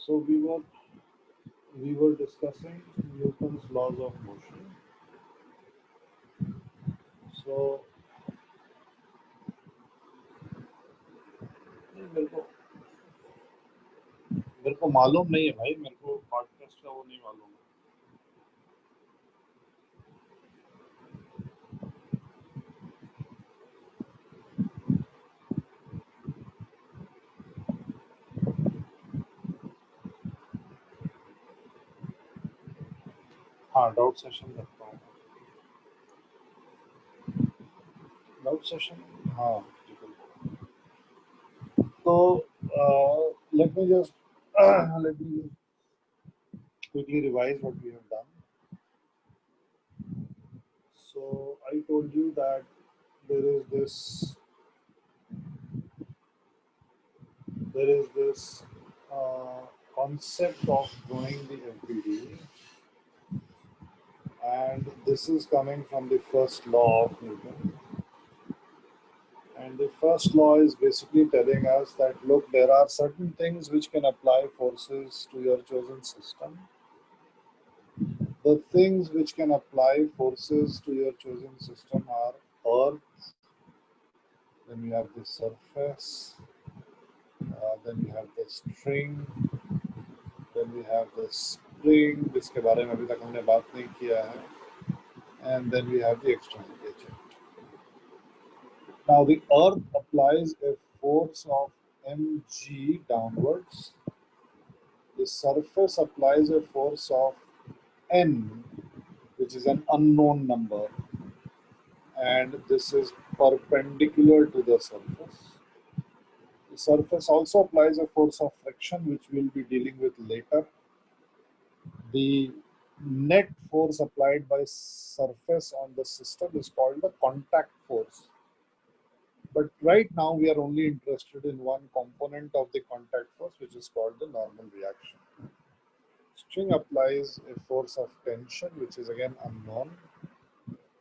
So we were discussing Newton's laws of motion. So मेरे को मालूम नहीं है भाई, मेरे को पॉडकास्ट का वो नहीं मालूम है. हाँ, डाउट सेशन रखता हूँ. डाउट सेशन, हाँ. तो let me just let me quickly revise what we have done. So I told you that there is this concept of drawing the FBD, and this is coming from the first law of Newton. And the first law is basically telling us that, look, there are certain things which can apply forces to your chosen system. The things which can apply forces to your chosen system are Earth, then we have the surface, then we have the string, then we have the spring, जिसके बारे में अभी तक हमने बात नहीं किया है, and then we have the external agent. Now the Earth applies a force of mg downwards. The surface applies a force of n, which is an unknown number, and this is perpendicular to the surface. The surface also applies a force of friction, which we'll be dealing with later. The net force applied by surface on the system is called the contact force. But right now we are only interested in one component of the contact force, which is called the normal reaction. String applies a force of tension, which is again unknown,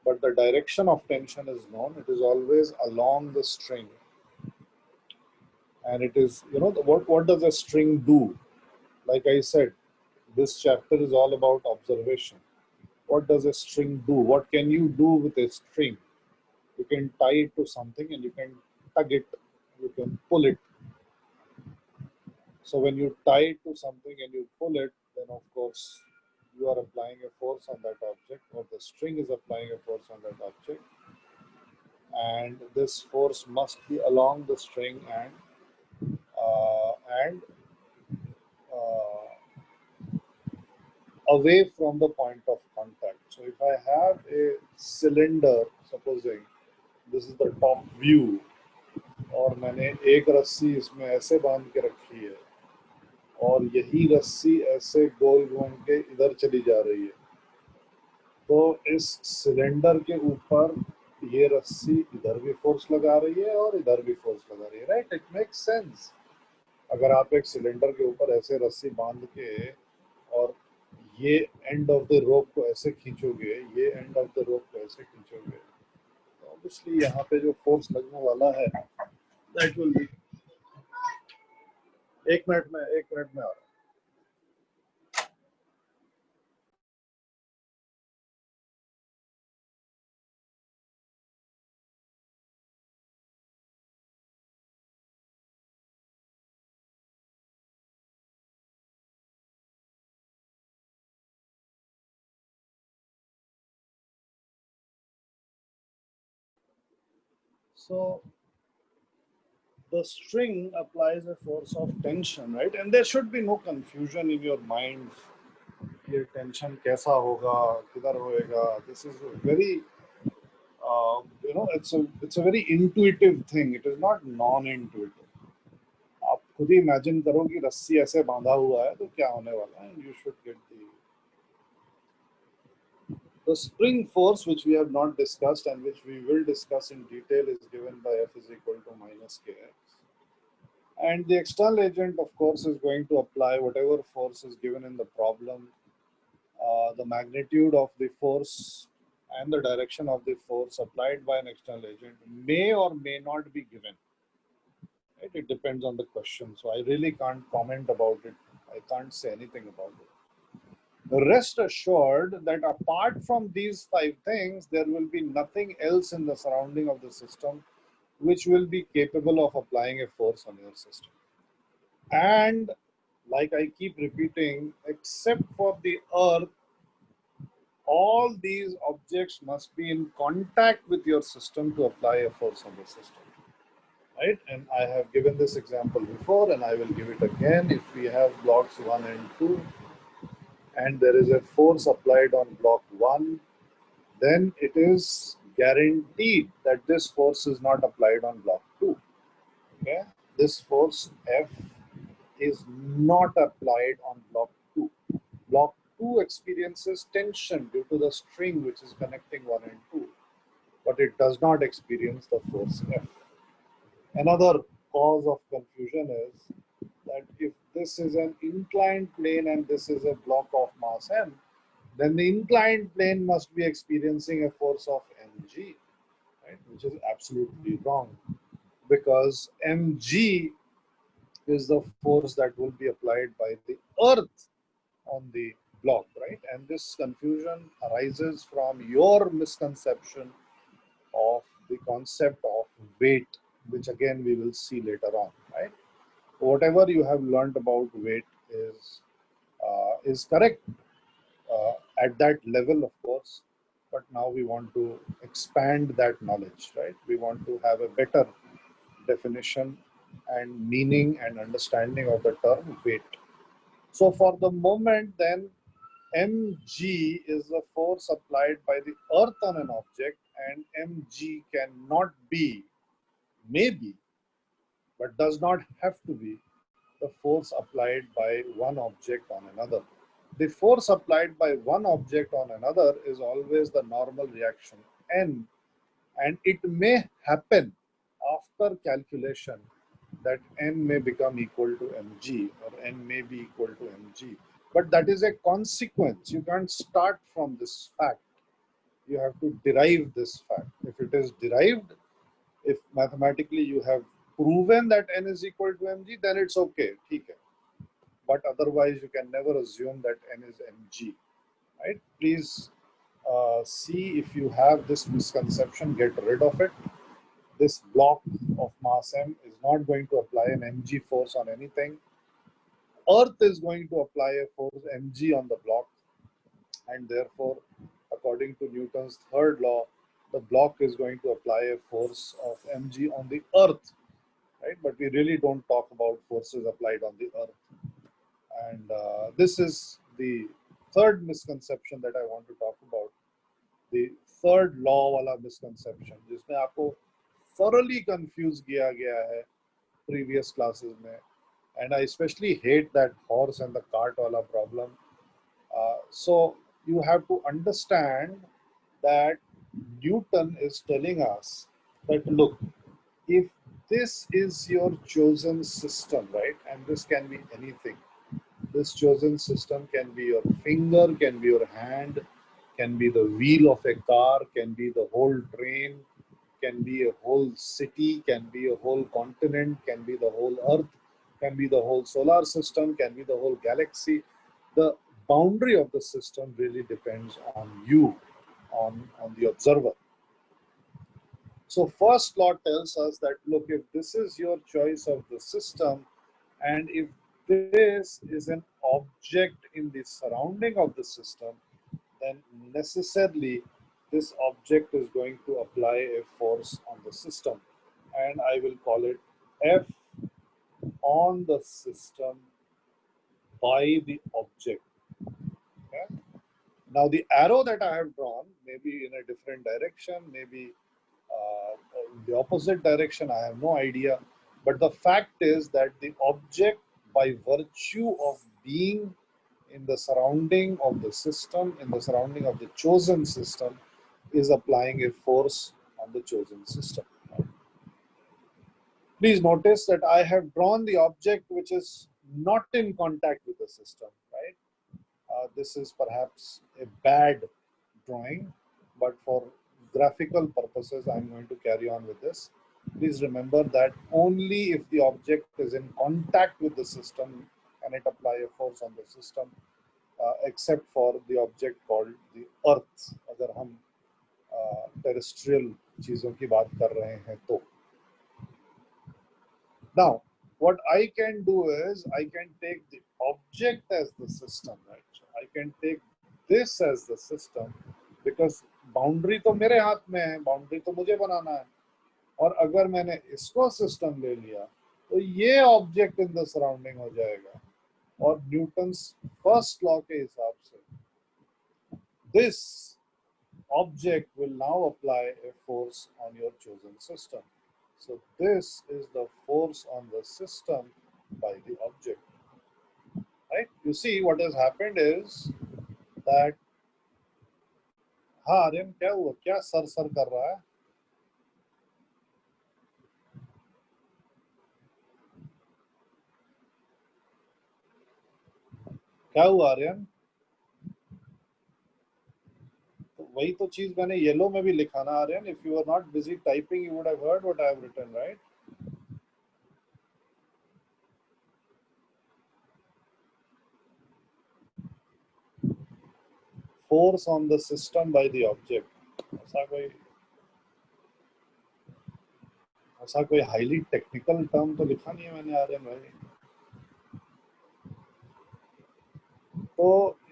but the direction of tension is known. It is always along the string. And it is, what does a string do? Like I said, this chapter is all about observation. What does a string do? What can you do with a string? You can tie it to something and you can tug it, you can pull it. So when you tie it to something and you pull it, then of course you are applying a force on that object, or the string is applying a force on that object. And this force must be along the string and away from the point of contact. So if I have a cylinder, supposing this is the top view, और मैंने एक रस्सी इसमें ऐसे बांध के रखी है और यही रस्सी ऐसे गोल घूम के इधर चली जा रही है, तो इस सिलेंडर के ऊपर ये रस्सी इधर भी फोर्स लगा रही है और इधर भी फोर्स लगा रही है, राइट? It makes sense. अगर आप एक सिलेंडर के ऊपर ऐसे रस्सी बांध के और ये एंड ऑफ द रोप को ऐसे खींचोगे, ये एंड ऑफ द रोप को ऐसे खींचोगे, तो ऑब्वियसली यहाँ पे जो फोर्स लगने वाला है दैट विल बी. एक मिनट में आ रहा हूँ. So the string applies a force of tension, right? And there should be no confusion in your mind. ये tension कैसा होगा, किधर होएगा? This is a very, it's a very intuitive thing. It is not non-intuitive. आप खुद ही imagine करो कि रस्सी ऐसे बांधा हुआ है तो क्या होने वाला है, and you should get the spring force, which we have not discussed and which we will discuss in detail, is given by F is equal to minus kx. And the external agent, of course, is going to apply whatever force is given in the problem. The magnitude of the force and the direction of the force applied by an external agent may or may not be given. Right? It depends on the question. So I really can't comment about it I can't say anything about it. Rest assured that apart from these five things, there will be nothing else in the surrounding of the system which will be capable of applying a force on your system. And like I keep repeating, except for the earth, all these objects must be in contact with your system to apply a force on the system. Right? And I have given this example before and I will give it again. If we have blocks 1 and 2 and there is a force applied on block 1, then it is guaranteed that this force is not applied on block 2. Okay? This force F is not applied on block 2. Block 2 experiences tension due to the string which is connecting 1 and 2, but it does not experience the force F. Another cause of confusion is that if this is an inclined plane and this is a block of mass m, then the inclined plane must be experiencing a force of mg, right? Which is absolutely wrong, because mg is the force that will be applied by the earth on the block, right? And this confusion arises from your misconception of the concept of weight, which again we will see later on, right? Whatever you have learned about weight is correct at that level, of course, but now we want to expand that knowledge, right? We want to have a better definition and meaning and understanding of the term weight. So for the moment, then, mg is the force applied by the earth on an object, and mg cannot be, maybe, but does not have to be, the force applied by one object on another. The force applied by one object on another is always the normal reaction N, and it may happen after calculation that N may become equal to mg or N may be equal to mg. But that is a consequence. You can't start from this fact. You have to derive this fact. If it is derived, if mathematically you have proven that N is equal to mg, then it's okay. Okay. But otherwise, you can never assume that N is mg. Right? Please see if you have this misconception, get rid of it. This block of mass m is not going to apply an mg force on anything. Earth is going to apply a force mg on the block, and therefore, according to Newton's third law, the block is going to apply a force of mg on the earth, right? But we really don't talk about forces applied on the earth. And this is the third misconception that I want to talk about. The third law वाला misconception, जिसमें आपको thoroughly confused किया गया है previous classes में, and I especially hate that horse and the cart wala problem. So you have to understand that Newton is telling us that look, if this is your chosen system, right, and this can be anything. This chosen system can be your finger, can be your hand, can be the wheel of a car, can be the whole train, can be a whole city, can be a whole continent, can be the whole earth, can be the whole solar system, can be the whole galaxy. The boundary of the system really depends on you, on the observer. So first law tells us that look, if this is your choice of the system, and if this is an object in the surrounding of the system, then necessarily this object is going to apply a force on the system, and I will call it F on the system by the object. Okay? Now the arrow that I have drawn may be in a different direction, maybe in the opposite direction, I have no idea. But the fact is that the object, by virtue of being in the surrounding of the system, in the surrounding of the chosen system, is applying a force on the chosen system. Please notice that I have drawn the object which is not in contact with the system, right? This is perhaps a bad drawing, but for graphical purposes, I'm going to carry on with this. Please remember that only if the object is in contact with the system can can it apply a force on the system except for the object called the earth, अगर हम terrestrial चीजों की बात कर रहे हैं तो. Now, what I can do is I can take the object as the system, right? So I can take this as the system because boundary तो मेरे हाथ में है, boundary तो मुझे बनाना है. और अगर मैंने इसको सिस्टम ले लिया तो ये ऑब्जेक्ट इन द सराउंडिंग हो जाएगा. और न्यूटन्स फर्स्ट लॉ के हिसाब से this object will now apply a force on your chosen system. So this is the force on the system by the object. Right? You see what has happened is that हाँ आर्यन क्या हुआ, क्या sir sir कर रहा है? क्या हुआ आर्यन? तो वही तो चीज मैंने येलो में भी लिखा ना Aryan. If you are not busy typing you would have heard what I have written, right? Force on the system by the object. ऐसा कोई हाईली टेक्निकल टर्म तो लिखा नहीं है मैंने आर्यन भाई. So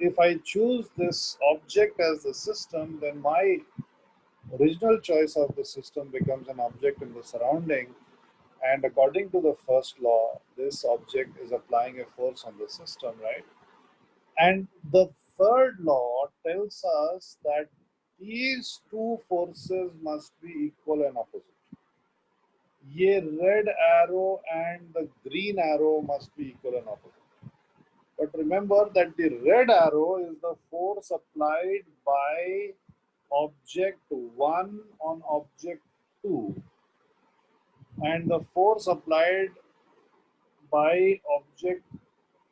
if I choose this object as the system, then my original choice of the system becomes an object in the surrounding, and according to the first law, this object is applying a force on the system, right? And the third law tells us that these two forces must be equal and opposite. ये red arrow and the green arrow must be equal and opposite. But remember that the red arrow is the force applied by object 1 on object 2, and the force applied by object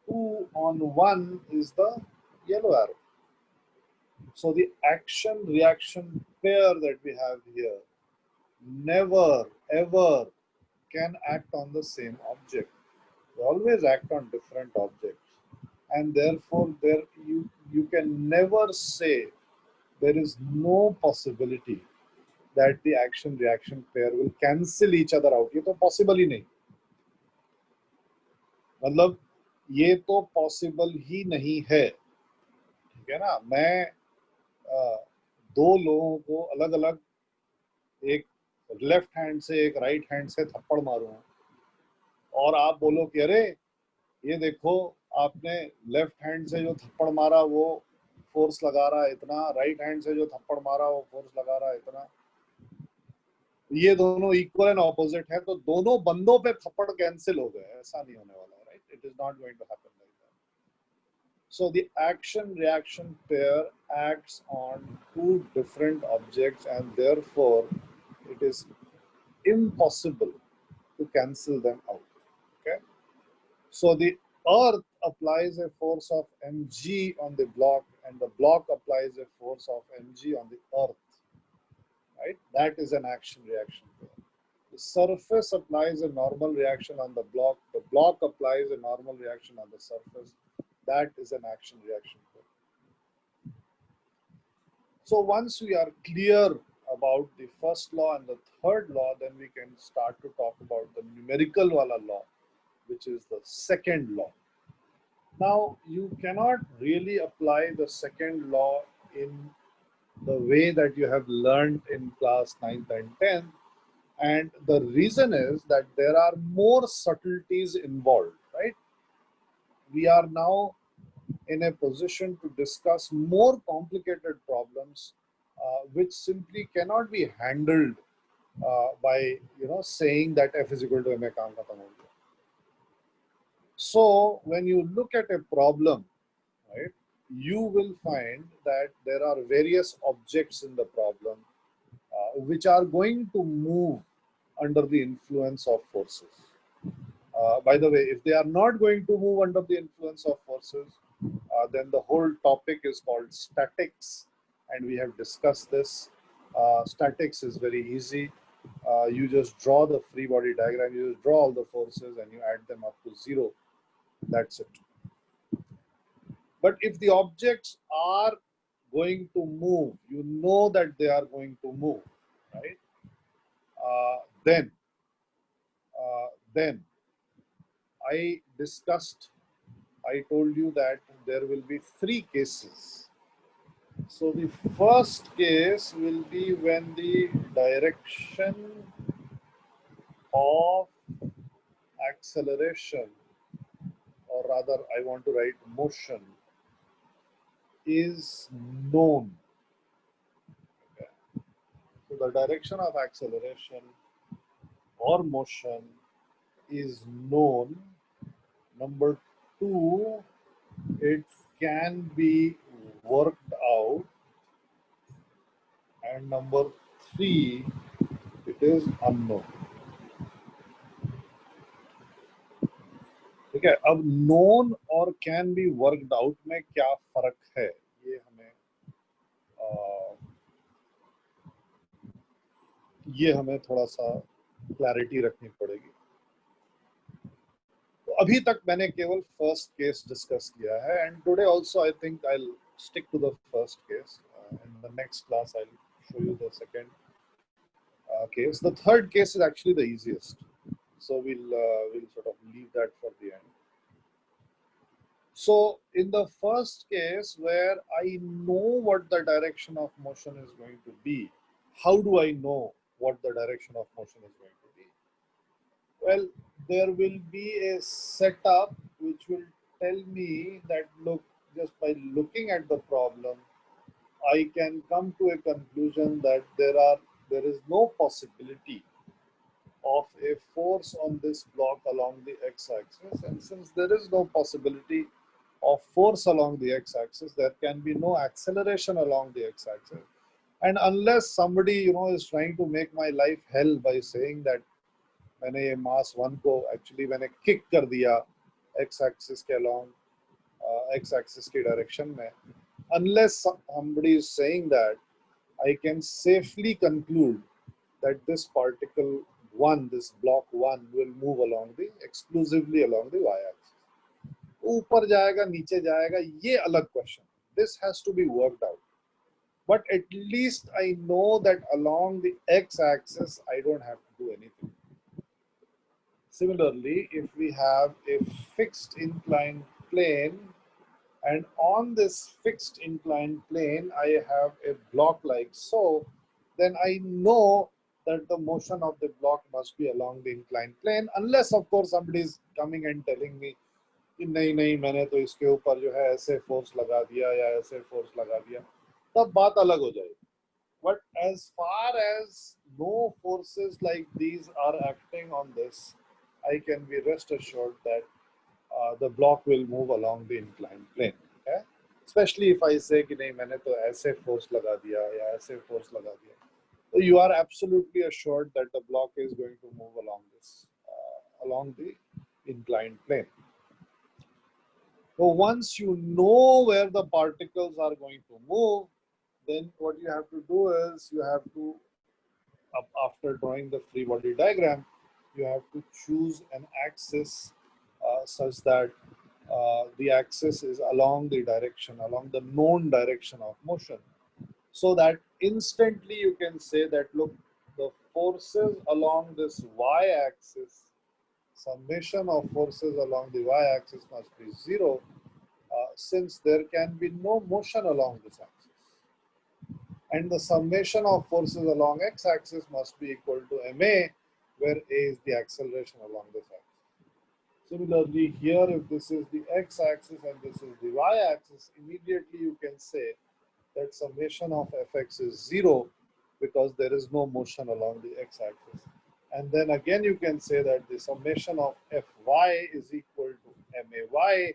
2 on 1 is the yellow arrow. So the action reaction pair that we have here never ever can act on the same object. They always act on different objects, and therefore there you can never say there is no possibility that the action reaction pair will cancel each other out. ये तो possible ही नहीं, मतलब ये तो possible ही नहीं है. ठीक है ना? मैं दो लोगों को अलग अलग एक लेफ्ट हैंड से एक राइट हैंड से थप्पड़ मारूं और आप बोलो कि अरे ये देखो आपने लेफ्ट हैंड से जो थप्पड़ मारा वो फोर्स लगा रहा है इतना, राइट हैंड से जो थप्पड़ मारा वो फोर्स लगा रहा है इतना, ये दोनों इक्वल एंड ऑपोजिट है तो दोनों बंदों पे थप्पड़ कैंसिल हो गए. ऐसा नहीं होने वाला, right? It is not going to happen like that. So the action reaction pair acts on two different objects and therefore it is impossible to cancel them out. Okay, so the earth applies a force of mg on the block and the block applies a force of mg on the earth, right? That is an action reaction pair. The surface applies a normal reaction on the block applies a normal reaction on the surface. That is an action reaction pair. So once we are clear about the first law and the third law, then we can start to talk about the numerical wala law, which is the second law. Now you cannot really apply the second law in the way that you have learned in class 9th and 10th, and the reason is that there are more subtleties involved, right? We are now in a position to discuss more complicated problems which simply cannot be handled by saying that f is equal to ma kaam khatam ho gaya. So when you look at a problem, right, you will find that there are various objects in the problem which are going to move under the influence of forces. By the way, if they are not going to move under the influence of forces, then the whole topic is called statics, and we have discussed this. Statics is very easy. You just draw the free body diagram, you just draw all the forces and you add them up to 0. That's it. But if the objects are going to move, you know that they are going to move, right? Uh, then, then I discussed, I told you that there will be three cases. So the first case will be when the direction of acceleration, or rather I want to write motion, is known. Okay. So the direction of acceleration or motion is known. Number two, it can be worked out. And number three, it is unknown. ठीक है, अब known और can be worked out में क्या फर्क है, ये हमें थोड़ा सा क्लैरिटी रखनी पड़ेगी. तो अभी तक मैंने केवल फर्स्ट केस डिस्कस किया है, and today also I think I will stick to the first case. In the next class I'll show you the second case. The third case is actually the easiest, so we'll sort of leave that for the end. So in the first case, where I know what the direction of motion is going to be, how do I know what the direction of motion is going to be? Well, there will be a setup which will tell me that, look, just by looking at the problem, I can come to a conclusion that there is no possibility of a force on this block along the x-axis, and since there is no possibility of force along the x-axis, there can be no acceleration along the x-axis. And unless somebody is trying to make my life hell by saying that मैंने ये mass 1 को actually मैंने kick कर दिया x-axis के along x-axis की direction में, unless somebody is saying that, I can safely conclude that this particle 1, this block 1 will move exclusively along the y-axis. ऊपर जाएगा नीचे जाएगा ये अलग question. This has to be worked out. But at least I know that along the x-axis I don't have to do anything. Similarly, if we have a fixed inclined plane, and on this fixed inclined plane I have a block like so, then I know that the motion of the block must be along the inclined plane, unless of course somebody is coming and telling me कि नहीं नहीं मैंने तो इसके ऊपर जो है ऐसे फोर्स लगा दिया या ऐसे फोर्स लगा दिया, तब बात अलग हो जाएगी. But as far as no forces like these are acting on this, I can be rest assured that the block will move along the inclined plane. Okay? Especially if I say कि नहीं मैंने तो ऐसे force लगा दिया या ऐसे force लगा दिया, so you are absolutely assured that the block is going to move along along the inclined plane. So once you know where the particles are going to move, then what you have to do is you have to, after drawing the free body diagram, you have to choose an axis such that the axis is along the known direction of motion, so that instantly you can say that, look, the forces along this y-axis, summation of forces along the y-axis must be 0, since there can be no motion along this axis. And the summation of forces along x-axis must be equal to ma, where a is the acceleration along this axis. Similarly, here if this is the x-axis and this is the y-axis, immediately you can say that summation of fx is 0 because there is no motion along the x-axis. And then again you can say that the summation of fy is equal to may,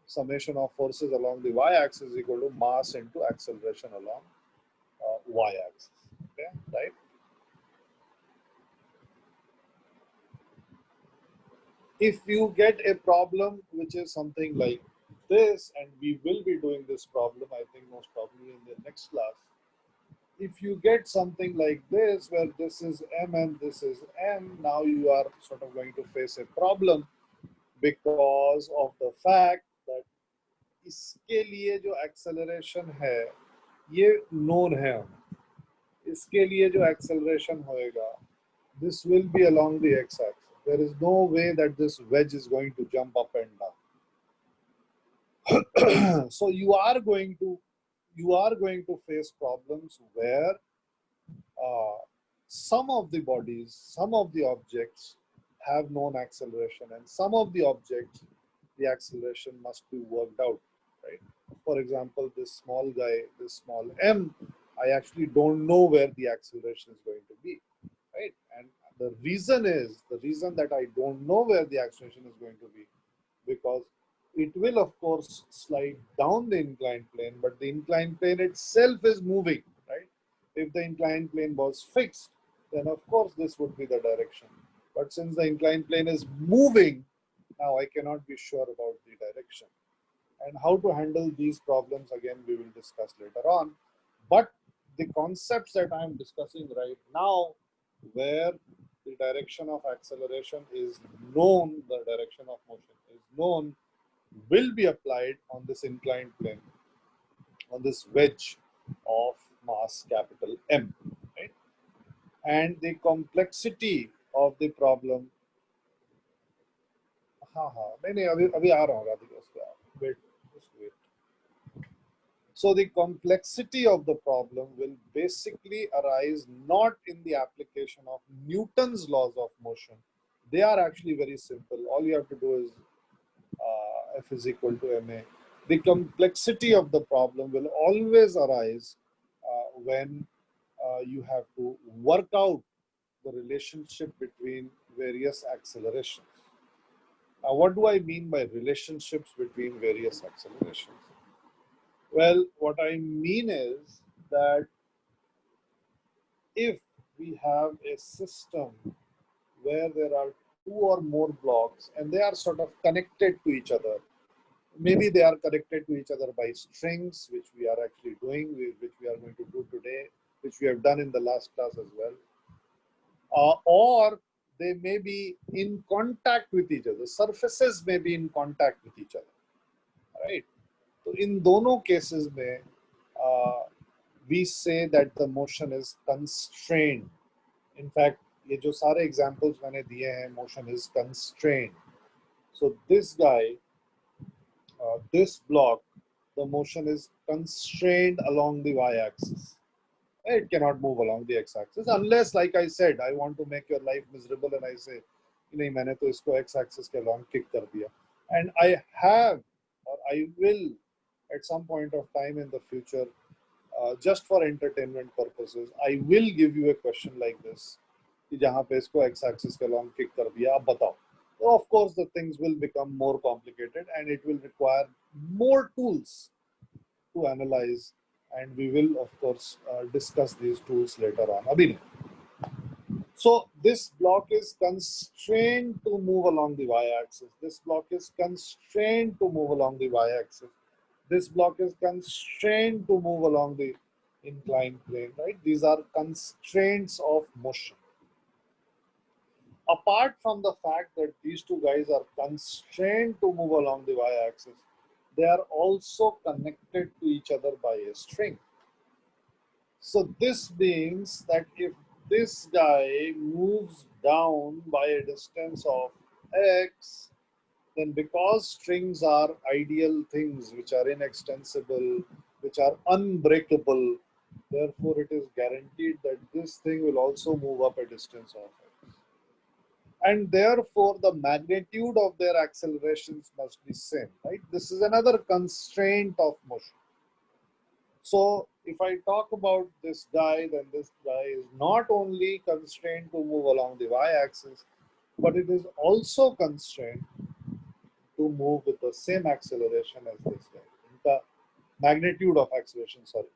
summation of forces along the y-axis is equal to mass into acceleration along y-axis. Okay, right? If you get a problem which is something like this, and we will be doing this problem, I think most probably in the next class. If you get something like this, where this is m and this is m, now you are sort of going to face a problem because of the fact that इसके लिए जो acceleration है ये known है हमें, इसके लिए जो एक्सेलरेशन होएगा this will be along the x-axis. There is no way that this wedge is going to jump up and down. So you are going to face problems where uh, some of the bodies, some of the objects have known acceleration, and some of the objects, the acceleration must be worked out, right? For example, this small guy, this small m, I actually don't know where the acceleration is going to be, right? And the reason that I don't know where the acceleration is going to be, because it will of course slide down the inclined plane, but the inclined plane itself is moving, right? If the inclined plane was fixed, then of course this would be the direction. But since the inclined plane is moving, now I cannot be sure about the direction. And how to handle these problems, again, we will discuss later on. But the concepts that I am discussing right now, where the direction of acceleration is known, the direction of motion is known, will be applied on this inclined plane, on this wedge of mass capital M, right? And the complexity of the problem, हाँ हाँ नहीं नहीं अभी अभी आ रहा हूँ राधिका उस पर wait just wait. So the complexity of the problem will basically arise not in the application of Newton's laws of motion. They are actually very simple. All you have to do is F is equal to ma. The complexity of the problem will always arise when you have to work out the relationship between various accelerations. Now, what do I mean by relationships between various accelerations? Well, what I mean is that if we have a system where there are two or more blocks and they are sort of connected to each other, maybe they are connected to each other by strings, which we are actually doing, which we are going to do today, which we have done in the last class as well, or they may be in contact with each other. Surfaces may be in contact with each other, right? So in दोनों cases में we say that the motion is constrained. In fact, ये जो सारे examples मैंने दिए हैं, motion is constrained. So this guy, this block, the motion is constrained along the y-axis. It cannot move along the x-axis unless, like I said, I want to make your life miserable and I say, नहीं मैंने तो इसको x-axis के along kick कर दिया. And I have, or I will, at some point of time in the future, just for entertainment purposes, I will give you a question like this, कि जहाँ पे इसको x-axis के along kick कर दिया, अब बताओ. So of course, the things will become more complicated and it will require more tools to analyze, and we will of course discuss these tools later on. Abhi. So this block is constrained to move along the y-axis. This block is constrained to move along the y-axis. This block is constrained to move along the inclined plane, right? These are constraints of motion. Apart from the fact that these two guys are constrained to move along the y-axis, they are also connected to each other by a string. So this means that if this guy moves down by a distance of x, then because strings are ideal things which are inextensible, which are unbreakable, therefore it is guaranteed that this thing will also move up a distance of x. And therefore the magnitude of their accelerations must be same, right? This is another constraint of motion. So if I talk about this guy, then this guy is not only constrained to move along the y-axis, but it is also constrained to move with the same acceleration as this guy. The magnitude of acceleration, sorry.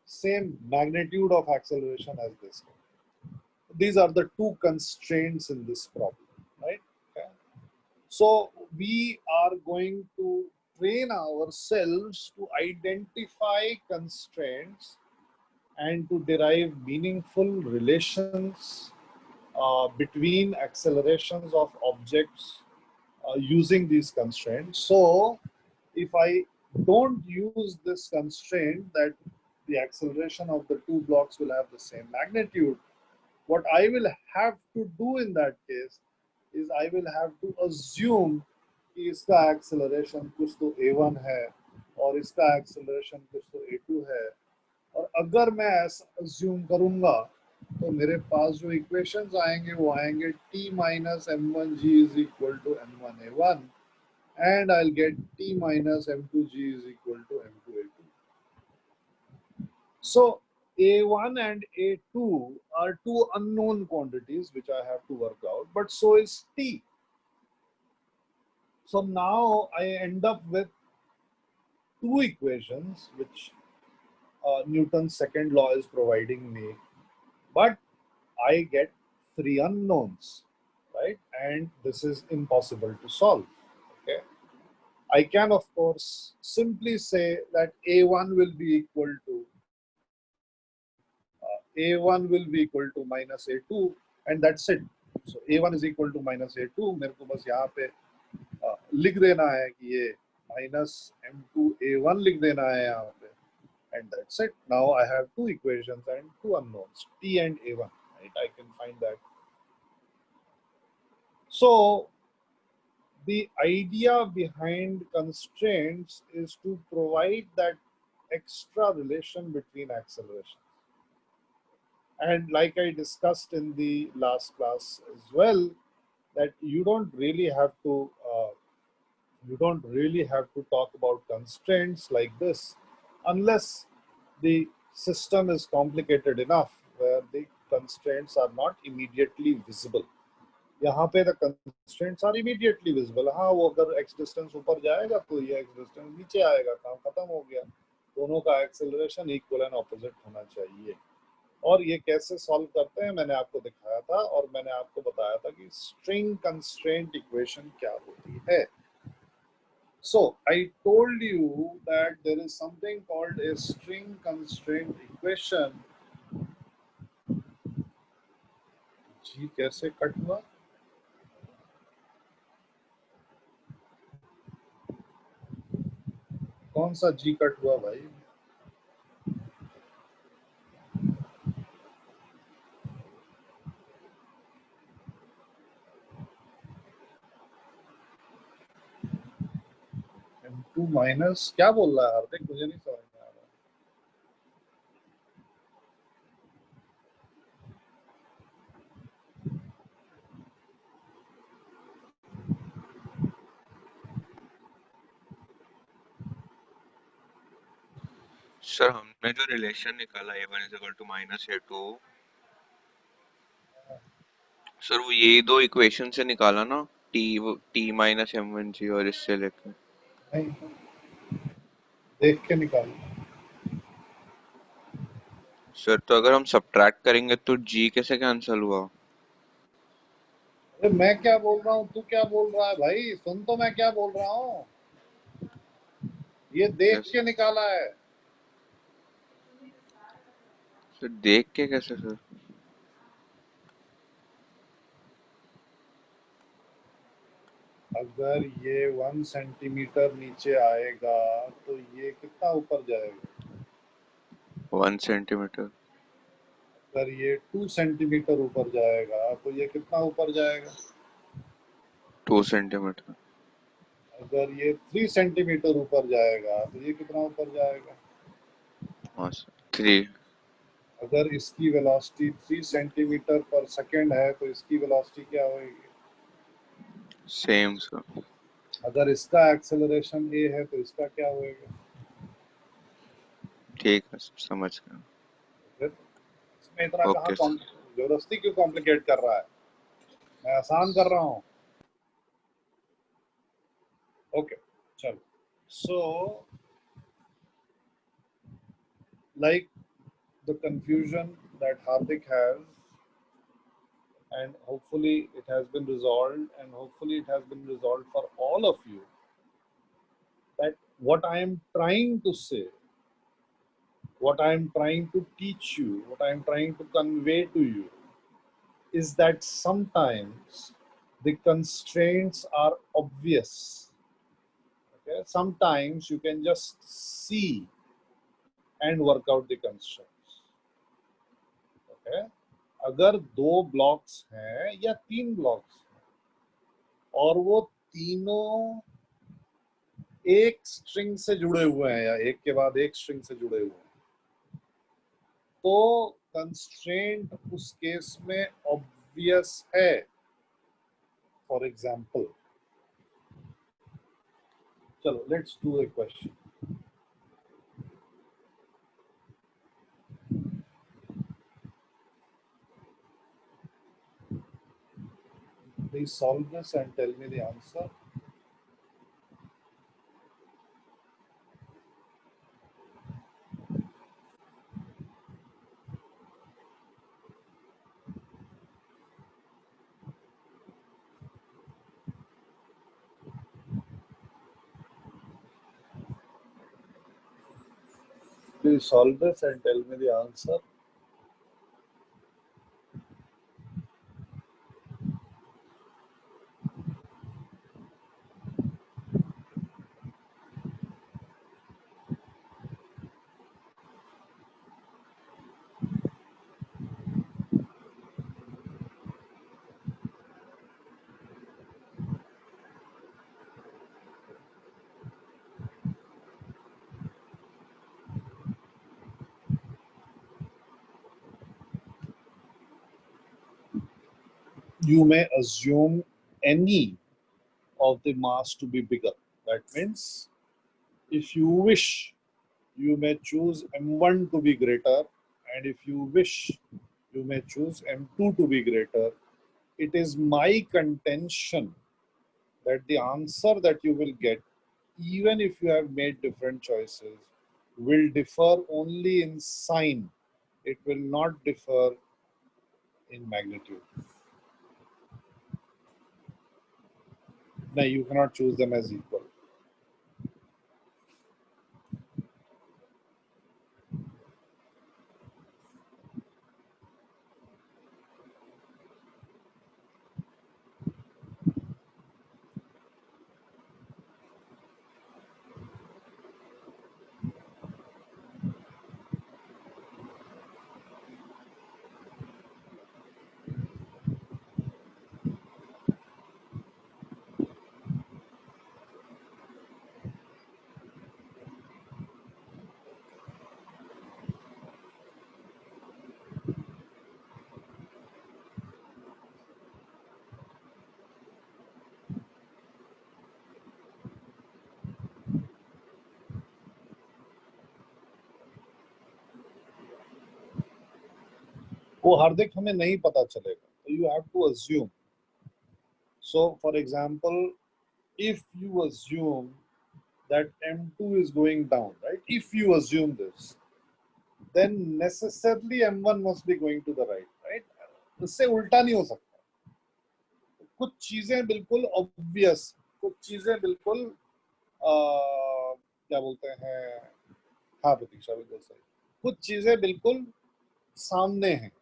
Same magnitude of acceleration as this guy. These are the two constraints in this problem, right? Okay. So we are going to train ourselves to identify constraints and to derive meaningful relations between accelerations of objects using these constraints. So if I don't use this constraint that the acceleration of the two blocks will have the same magnitude. What I will have to do in that case is I will have to assume कि इसका acceleration कुछ तो a1 है और इसका acceleration कुछ तो a2 है, और अगर मैं ऐसा assume करूंगा तो मेरे पास जो equations आएंगे वो आएंगे t minus m1g is equal to m1a1 and I'll get t minus m2g is equal to m2a2. So A1 and A2 are two unknown quantities which I have to work out, but so is T. So now I end up with two equations which Newton's second law is providing me, but I get three unknowns, right? And this is impossible to solve. Okay. I can, of course, simply say that A1 will be equal to A1 will be equal to minus A2 and that's it. So A1 is equal to minus A2. मेरे को बस यहाँ पे लिख देना है कि ये minus M2 A1 लिख देना है यहाँ पे, and that's it. Now I have two equations and two unknowns, T and A1. Right? I can find that. So the idea behind constraints is to provide that extra relation between accelerations. And like I discussed in the last class as well, that you don't really have to talk about constraints like this unless the system is complicated enough where the constraints are not immediately visible. यहाँ पे the constraints are immediately visible. हाँ, वो अगर x distance ऊपर जाएगा तो ये x distance नीचे आएगा, काम खत्म हो गया. दोनों का acceleration equal and opposite होना चाहिए. और ये कैसे सॉल्व करते हैं मैंने आपको दिखाया था और मैंने आपको बताया था कि स्ट्रिंग कंस्ट्रेंट इक्वेशन क्या होती है. So I told you that there is something called a string constraint equation. जी कैसे कट हुआ? कौन सा जी कट हुआ भाई? M2 माइनस क्या बोल रहा है हार्दिक? मुझे नहीं समझ में आ रहा. सर हमने जो रिलेशन निकाला A1 is equal to minus A2, sir वो यही दो इक्वेशन से निकाला ना, टी माइनस M1G और इससे लेके. नहीं, देख के निकाल. सर तो अगर हम सब्ट्रैक्ट करेंगे तो G कैसे कैंसिल हुआ? अरे मैं क्या बोल रहा हूँ, तू क्या बोल रहा है भाई? सुन तो मैं क्या बोल रहा हूँ. ये देख कैसे के निकाला है. सर? देख के कैसे सर? अगर ये 1 सेंटीमीटर नीचे आएगा तो ये कितना ऊपर जाएगा? 1 सेंटीमीटर. अगर ये 2 सेंटीमीटर ऊपर जाएगा तो ये कितना ऊपर जाएगा? 2 सेंटीमीटर. अगर ये 3 सेंटीमीटर ऊपर जाएगा तो ये कितना ऊपर जाएगा? हाँ सर, 3. अगर इसकी वेलोसिटी 3 सेंटीमीटर पर सेकेंड है तो इसकी वेलोसिटी क्या होगी? Same sir. अगर इसका एक्सेलरेशन a है तो इसका क्या होगा? ठीक है सर, समझ गया. फिर इसमें इतना ओके कहाँ सर. जबरदस्ती क्यों कॉम्प्लिकेट कर रहा है? मैं आसान कर रहा हूँ. ओके चलो. सो like the confusion that Hardik has, and hopefully it has been resolved, and hopefully it has been resolved for all of you, that what I am trying to say, what I am trying to teach you, what I am trying to convey to you is that sometimes the constraints are obvious. Okay? Sometimes you can just see and work out the constraints. Okay? अगर दो blocks हैं या तीन blocks हैं और वो तीनों एक स्ट्रिंग से जुड़े हुए हैं या एक के बाद एक स्ट्रिंग से जुड़े हुए हैं, तो कंस्ट्रेंट उस केस में ऑब्वियस है. फॉर एग्जाम्पल, चलो let's do a question. Please solve this and tell me the answer. Please solve this and tell me the answer. You may assume any of the mass to be bigger. That means if you wish, you may choose M1 to be greater, and if you wish, you may choose M2 to be greater. It is my contention that the answer that you will get, even if you have made different choices, will differ only in sign. It will not differ in magnitude. No, you cannot choose them as equal. वो हार्दिक हमें नहीं पता चलेगा, तो you have to assume. So, for example, if you assume that M2 is going down, right? If you assume this, then necessarily M1 must be going to the right? इससे उल्टा नहीं हो सकता. कुछ चीजें बिल्कुल obvious, कुछ चीजें बिल्कुल क्या बोलते हैं, हाँ प्रतीक्षा बिल्कुल सही, कुछ चीजें बिल्कुल सामने हैं,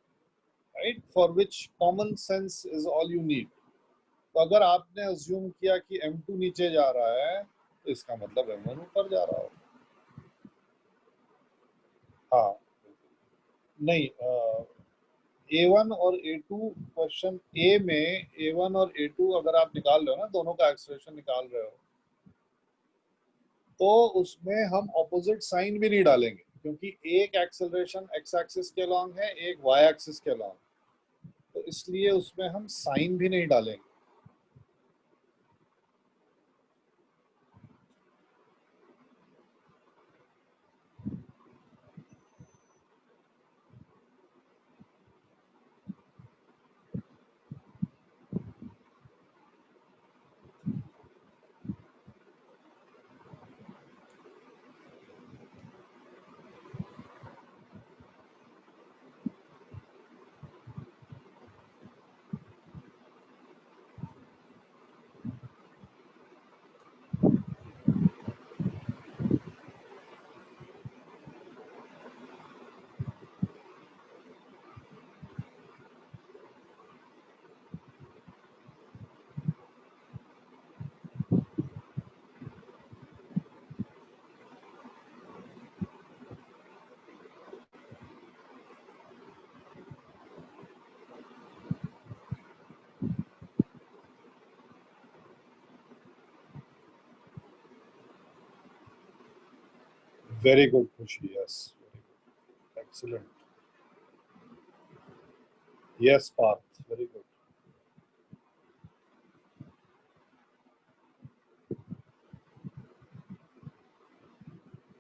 right, for which common sense is all you need. तो अगर आपने अज्यूम किया कि M2 नीचे जा रहा है, तो इसका मतलब M1 ऊपर जा रहा हो. हाँ, नहीं, A1 और A2, क्वेश्चन A में A1 और A2 अगर आप निकाल रहे हो ना, दोनों का एक्सेलरेशन निकाल रहे हो, तो उसमें हम ऑपोजिट साइन भी नहीं डालेंगे, क्योंकि एक एक्सेलरेशन एक्स एक्सिस के अलॉन्ग है, एक वाई एक्सिस के अलॉन्ग, तो इसलिए उसमें हम साइन भी नहीं डालेंगे. Very good, Khushi. Yes, very good. Excellent. Yes, Parth. Very good.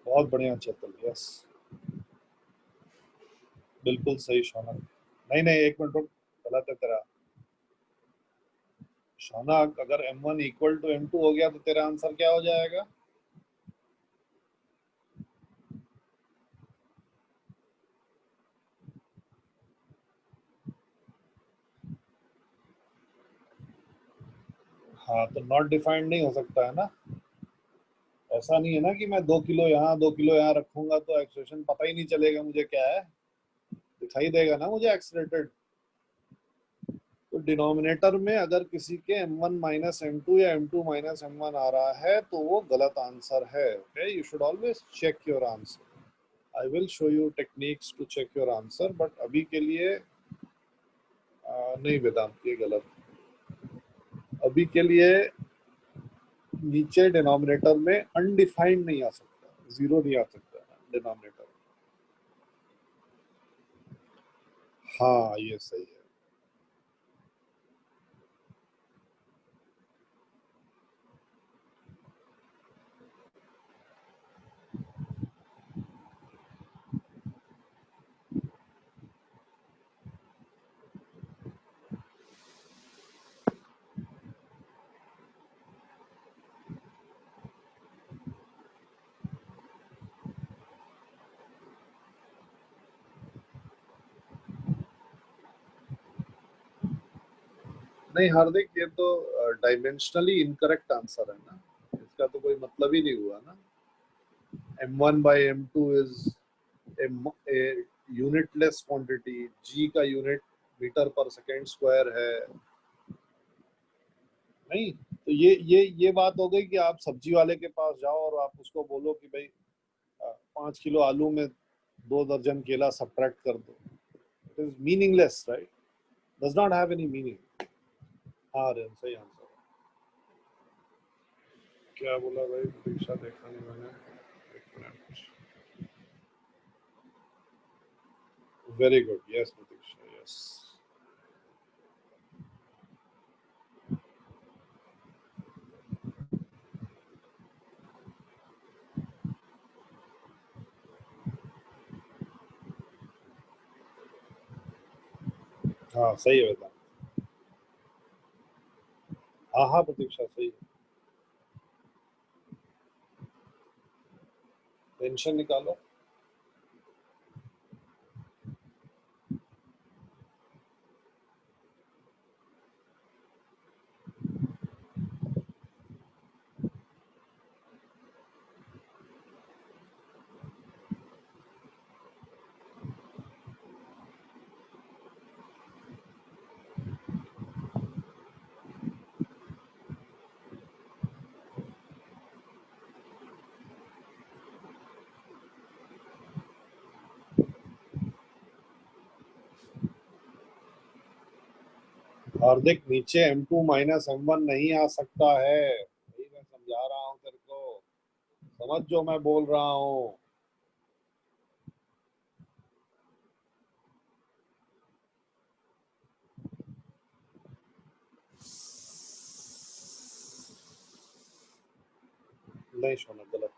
बहुत बढ़िया चेतन. Yes. बिल्कुल सही शौनक. नहीं नहीं, एक मिनट रुक. गलत है तेरा. शौनक, अगर M1 इक्वल टू M2 हो गया तो तेरा आंसर क्या हो जाएगा? हाँ, तो नॉट डिफाइंड नहीं हो सकता है ना. ऐसा नहीं है ना कि मैं 2 किलो यहाँ 2 किलो यहाँ रखूंगा तो एक्सेलरेशन पता ही नहीं चलेगा मुझे क्या है. दिखाई देगा ना मुझे एक्सलेटेड. तो डिनोमिनेटर में अगर किसी के M1 माइनस M2 या M2 माइनस M1 आ रहा है तो वो गलत आंसर है. Okay, you should always check your answer. I will show you techniques to check your answer, but अभी के लिए नहीं वेदांत, ये गलत. अभी के लिए नीचे डिनोमिनेटर में अनडिफाइंड नहीं आ सकता, जीरो नहीं आ सकता डिनोमिनेटर. हाँ, ये सही है. नहीं हार्दिक, ये तो डायमेंशनली इनकरेक्ट आंसर है ना. इसका तो कोई मतलब ही नहीं हुआ ना. M1 by M2 is a unitless quantity. G का यूनिट मीटर पर सेकेंड स्क्वायर है. नहीं, तो ये बात हो गई कि आप सब्जी वाले के पास जाओ और आप उसको बोलो कि भाई 5 किलो आलू में 2 दर्जन केला सब्ट्रैक्ट कर दो. It is meaningless, right? Does not have any meaning. हाँ रेन, सही आंसर. क्या बोला भाई? परीक्षा देखा नहीं मैंने. एक मिनट. Very good. यस प्रतीक्षा. यस. हाँ सही है बेटा. हाँ हाँ प्रतीक्षा, सही है. टेंशन निकालो. हार्दिक, नीचे M2 माइनस M1 नहीं आ सकता है. वही मैं समझा रहा हूँ तेरे को. समझ जो मैं बोल रहा हूँ. नहीं सोना, गलत.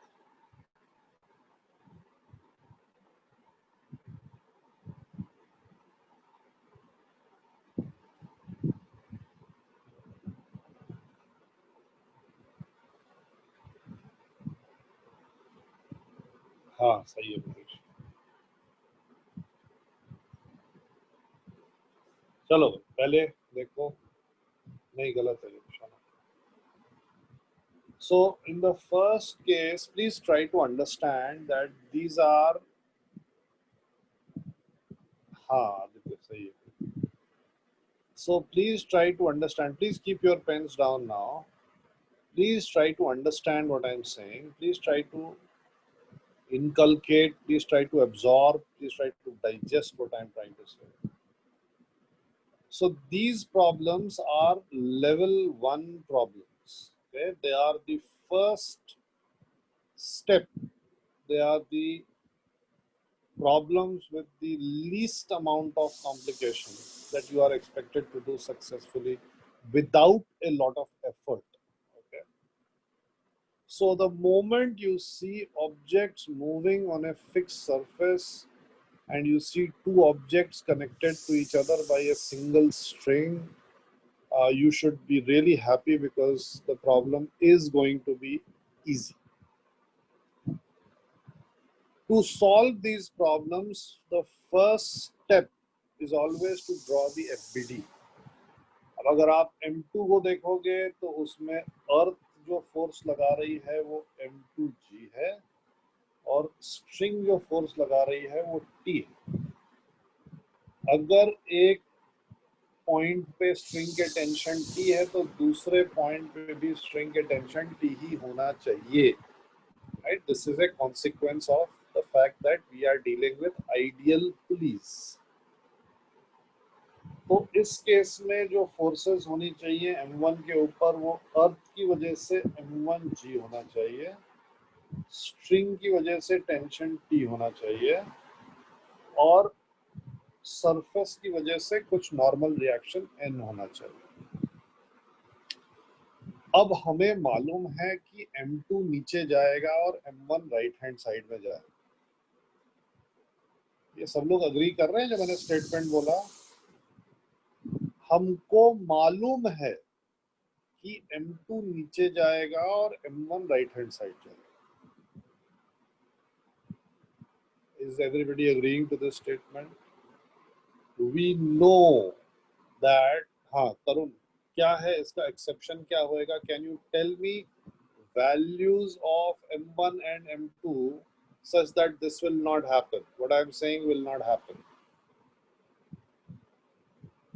हाँ सही है प्रतीक्षा. चलो पहले देखो. नहीं, गलत है ये निशाना. So in the first case, please try to understand that these are. हाँ आदित्य, सही है. So please try to understand. Please keep your pens down now. Please try to understand what I'm saying. Please try to inculcate. Please try to absorb. Please try to digest what I'm trying to say. So these problems are level 1 problems. Okay, they are the first step. they are the problems with the least amount of complication that you are expected to do successfully without a lot of effort. Okay. So the moment you see objects moving on a fixed surface and you see two objects connected to each other by a single string, you should be really happy because the problem is going to be easy. To solve these problems, the first step is always to draw the FBD. अब अगर आप M2 को देखोगे तो उसमें अर्थ जो force लगा रही है वो M2G है और स्ट्रिंग जो फोर्स लगा रही है वो T है. अगर एक पॉइंट पे स्ट्रिंग के टेंशन T है तो दूसरे पॉइंट पे भी स्ट्रिंग के टेंशन T ही होना चाहिए. Right? This is a consequence of the fact that we are dealing with ideal pulleys. तो इस केस में जो फोर्सेस होनी चाहिए M1 के ऊपर वो अर्थ की वजह से M1G होना चाहिए, स्ट्रिंग की वजह से टेंशन T होना चाहिए और सरफेस की वजह से कुछ नॉर्मल रिएक्शन N होना चाहिए. अब हमें मालूम है कि M2 नीचे जाएगा और M1 राइट हैंड साइड में जाएगा. ये सब लोग अग्री कर रहे हैं जब मैंने स्टेटमेंट बोला? हमको मालूम है कि M2 नीचे जाएगा और M1 राइट हैंड साइड जाएगा. Is everybody agreeing to this statement? We know that. हाँ तरुण, क्या है इसका एक्सेप्शन क्या होएगा? Can you tell me values of M1 and M2 such that this will not happen? What I am saying will not happen.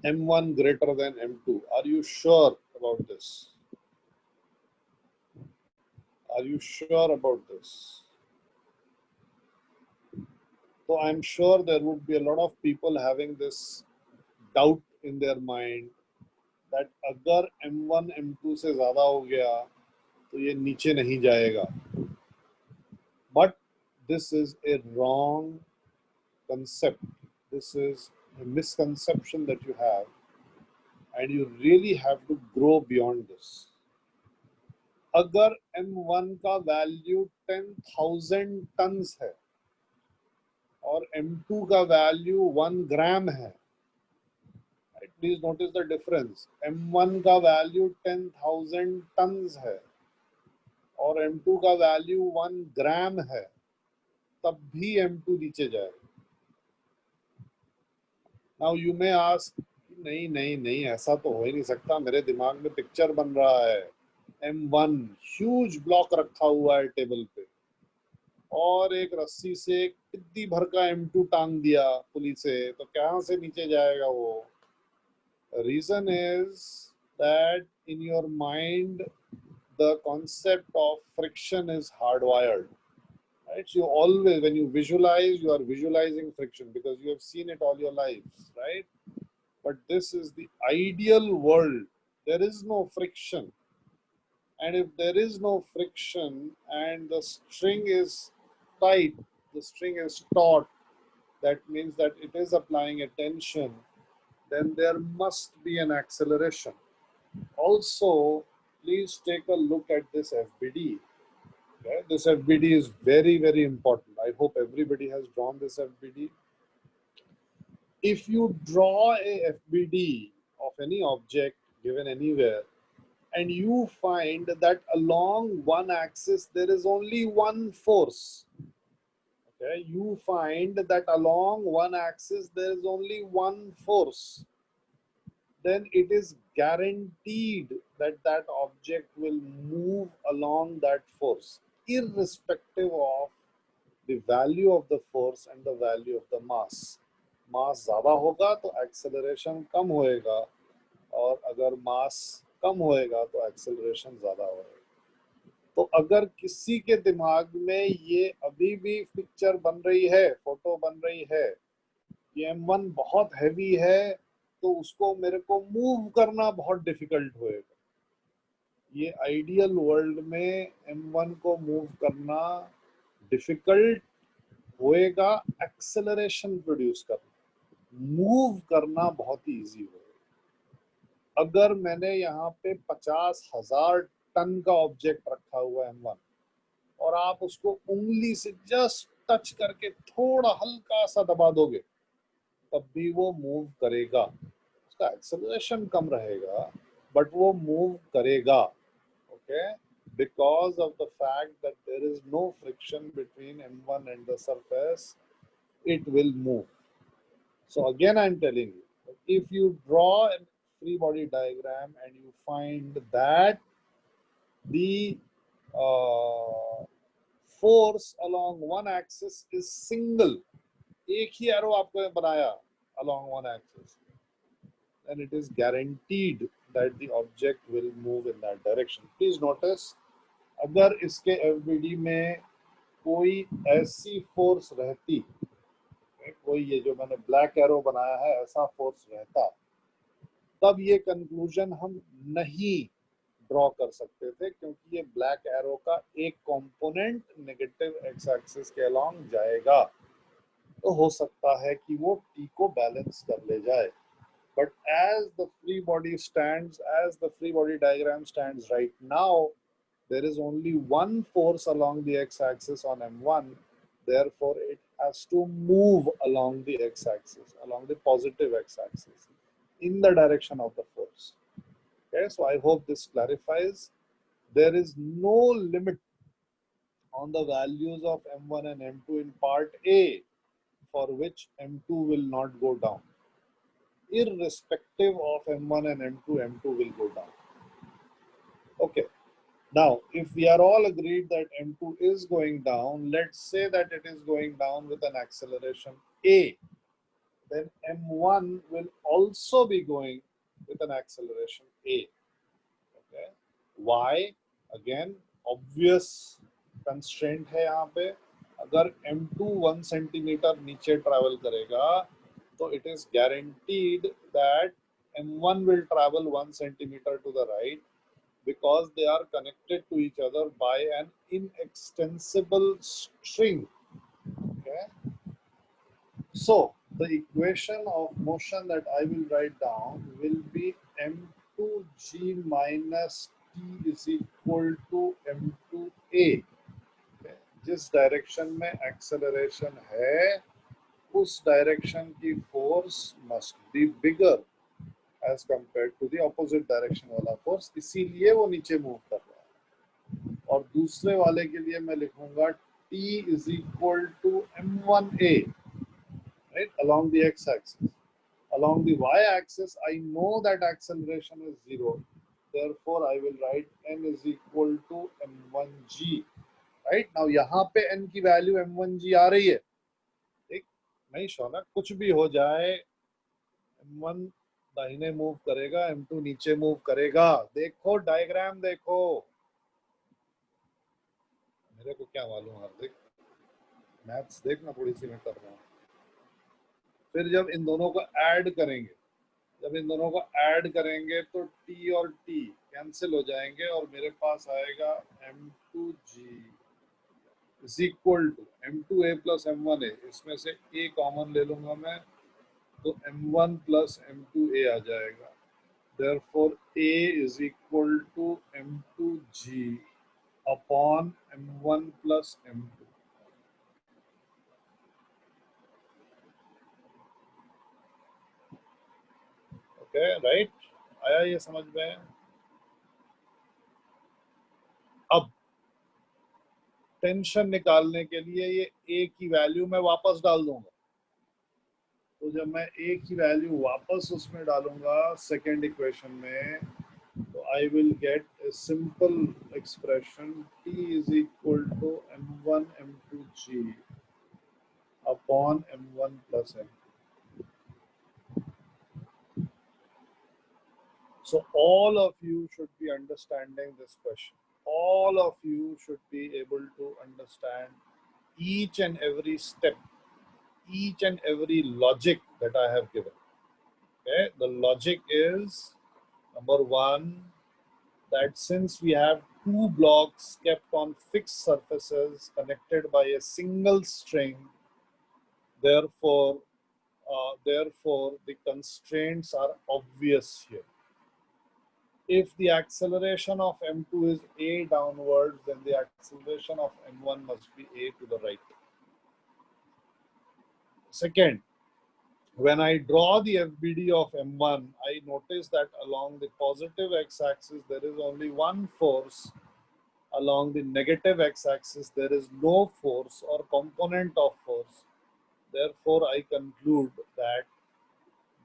M1 greater than M2. Are you sure about this? Are you sure about this? So I'm sure there would be a lot of people having this doubt in their mind that अगर M1 M2 से ज़्यादा हो गया तो ये नीचे नहीं जाएगा. But this is a wrong concept. This is a misconception that you have and you really have to grow beyond this. अगर M1 का वैल्यू 10,000 टन्स है और M2 का वैल्यू 1 ग्राम है, please notice the difference. M1 का value 10,000 turns है और M2 का वैल्यू 1 ग्राम है, तब भी M2 नीचे जाएगा. नाउ यू मे आस्क, नहीं नहीं नहीं ऐसा तो हो ही नहीं सकता, मेरे दिमाग में पिक्चर बन रहा है. M1 ह्यूज ब्लॉक रखा हुआ है टेबल पे और एक रस्सी से एक टिद्दी भर का M2 टांग दिया पुली से, तो कहाँ से नीचे जाएगा वो? Reason is that in your mind the concept of friction is hardwired, right? So you always, when you visualize, you are visualizing friction because you have seen it all your lives, right? But this is the ideal world. There is no friction, and if there is no friction and the string is tight, the string is taut, that means that it is applying a tension, then there must be an acceleration. Also, please take a look at this FBD. Okay? This FBD is very, very important. I hope everybody has drawn this FBD. If you draw a FBD of any object given anywhere, and you find that along one axis there is only one force, okay, you find that along one axis there is only one force, then it is guaranteed that that object will move along that force, irrespective of the value of the force and the value of the mass. मास ज़्यादा होगा तो acceleration कम होएगा और अगर मास कम होएगा तो acceleration ज़्यादा होएगा. तो अगर किसी के दिमाग में ये अभी भी पिक्चर बन रही है, फोटो बन रही है कि M1 बहुत हैवी है तो उसको मेरे को मूव करना बहुत डिफिकल्ट होएगा, ये आइडियल वर्ल्ड में M1 को मूव करना डिफिकल्ट होएगा एक्सेलरेशन प्रोड्यूस करना, मूव करना बहुत ही इजी होगा। अगर मैंने यहाँ पे 50,000 टन का ऑब्जेक्ट रखा हुआ है M1 और आप उसको उंगली से जस्ट टच करके थोड़ा हल्का सा दबा दोगे, तब भी वो मूव करेगा। उसका एक्सेलरेशन कम रहेगा बट वो मूव करेगा, okay, because of the fact that there is no friction between M1 and the surface, it will move. So again I'm telling you, if you draw a free body diagram and you find that the force along one axis is single, एक ही arrow आपको बनाया along one axis, then it is guaranteed that the object will move in that direction. Please notice, अगर इसके FBD में कोई ऐसी force रहती, कोई ये जो मैंने ब्लैक एरो बनाया है ऐसा फोर्स रहता, तब ये कंक्लूजन हम नहीं ड्रॉ कर सकते थे, क्योंकि ये ब्लैक एरो का एक कंपोनेंट नेगेटिव एक्स एक्सिस के अलोंग जाएगा, तो हो सकता है कि वो टी को बैलेंस कर ले जाए। But as the free body stands, as the free body diagram stands right now, there is only one force along the x-axis on M1. Therefore, it has to move along the x-axis, along the positive x-axis, in the direction of the force. Okay, so I hope this clarifies. There is no limit on the values of M1 and M2 in part A, for which M2 will not go down. Irrespective of M1 and M2, M2 will go down. Okay. Now, if we are all agreed that M2 is going down, let's say that it is going down with an acceleration A, then M1 will also be going with an acceleration A. Okay. Why? Again, obvious constraint है यहाँ पे, अगर M2 1 centimetre नीचे travel करेगा, so it is guaranteed that M1 will travel 1 centimeter to the right, because they are connected to each other by an inextensible string. Okay. So the equation of motion that I will write down will be M2G minus T is equal to M2A. Okay. जिस direction में acceleration है, उस direction की force must be bigger as compare to the opposite direction वाला force, इसीलिए वो नीचे move कर रहा है। और दूसरे वाले के लिए मैं लिखूंगा T is equal to M1A, right, along the x-axis. Along the y-axis, I know that acceleration is 0. Therefore, I will write n is equal to M1G. Right? Now, यहाँ पे n की वैल्यू M1G आ रही है, ठीक? नहीं शौनक, कुछ भी हो जाए, M1 दाहिने मूव करेगा, M2 नीचे मूव करेगा। देखो डायग्राम देखो, मेरे को क्या मालूम, हार्दिक मैथ्स देखना थोड़ी सी मैं कर रहा हूँ। फिर जब इन दोनों को ऐड करेंगे, तो T और T कैंसिल हो जाएंगे और मेरे पास आएगा M2G is equal to M2A plus M1A, इसमें से A कॉमन ले लूंगा मैं, तो M1 प्लस M2A आ जाएगा। Therefore, A is equal to M2G upon M1 plus M2. Okay, right? आया ये समझ में? अब टेंशन निकालने के लिए ये A की वैल्यू मैं वापस डाल दूंगा। तो जब मैं A की वैल्यू वापस उसमें डालूंगा सेकेंड इक्वेशन में, तो I will get a simple expression T is equal to M1 M2G upon M1 plus M2. So all of you should be understanding this question. All of you should be able to understand each and every step, each and every logic that I have given. Okay, the logic is, number one, that since we have two blocks kept on fixed surfaces connected by a single string. Therefore, therefore, the constraints are obvious here. If the acceleration of m2 is a downwards, then the acceleration of m1 must be a to the right. Second, when I draw the FBD of m1, I notice that along the positive x-axis there is only one force. Along the negative x-axis there is no force or component of force. Therefore, I conclude that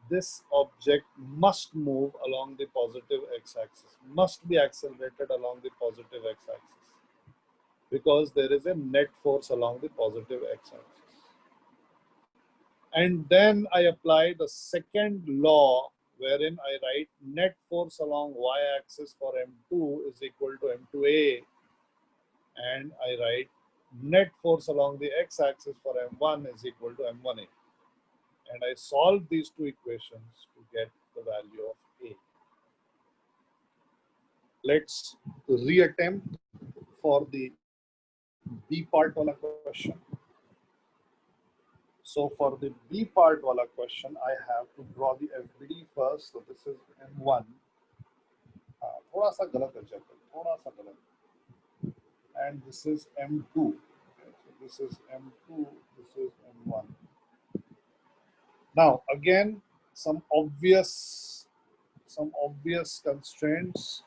this object must move along the positive x-axis, must be accelerated along the positive x-axis, because there is a net force along the positive x-axis. And then I apply the second law, wherein I write net force along y-axis for m2 is equal to m2a, and I write net force along the x-axis for m1 is equal to m1a. And I solve these two equations to get the value of a. Let's reattempt for the B part wala question. So for the B part wala question, I have to draw the FBD first. So this is M1. थोड़ा सा गलत है chapter, थोड़ा सा गलत. And this is M2. Okay, so this is M2. This is M1. Now again, some obvious constraints.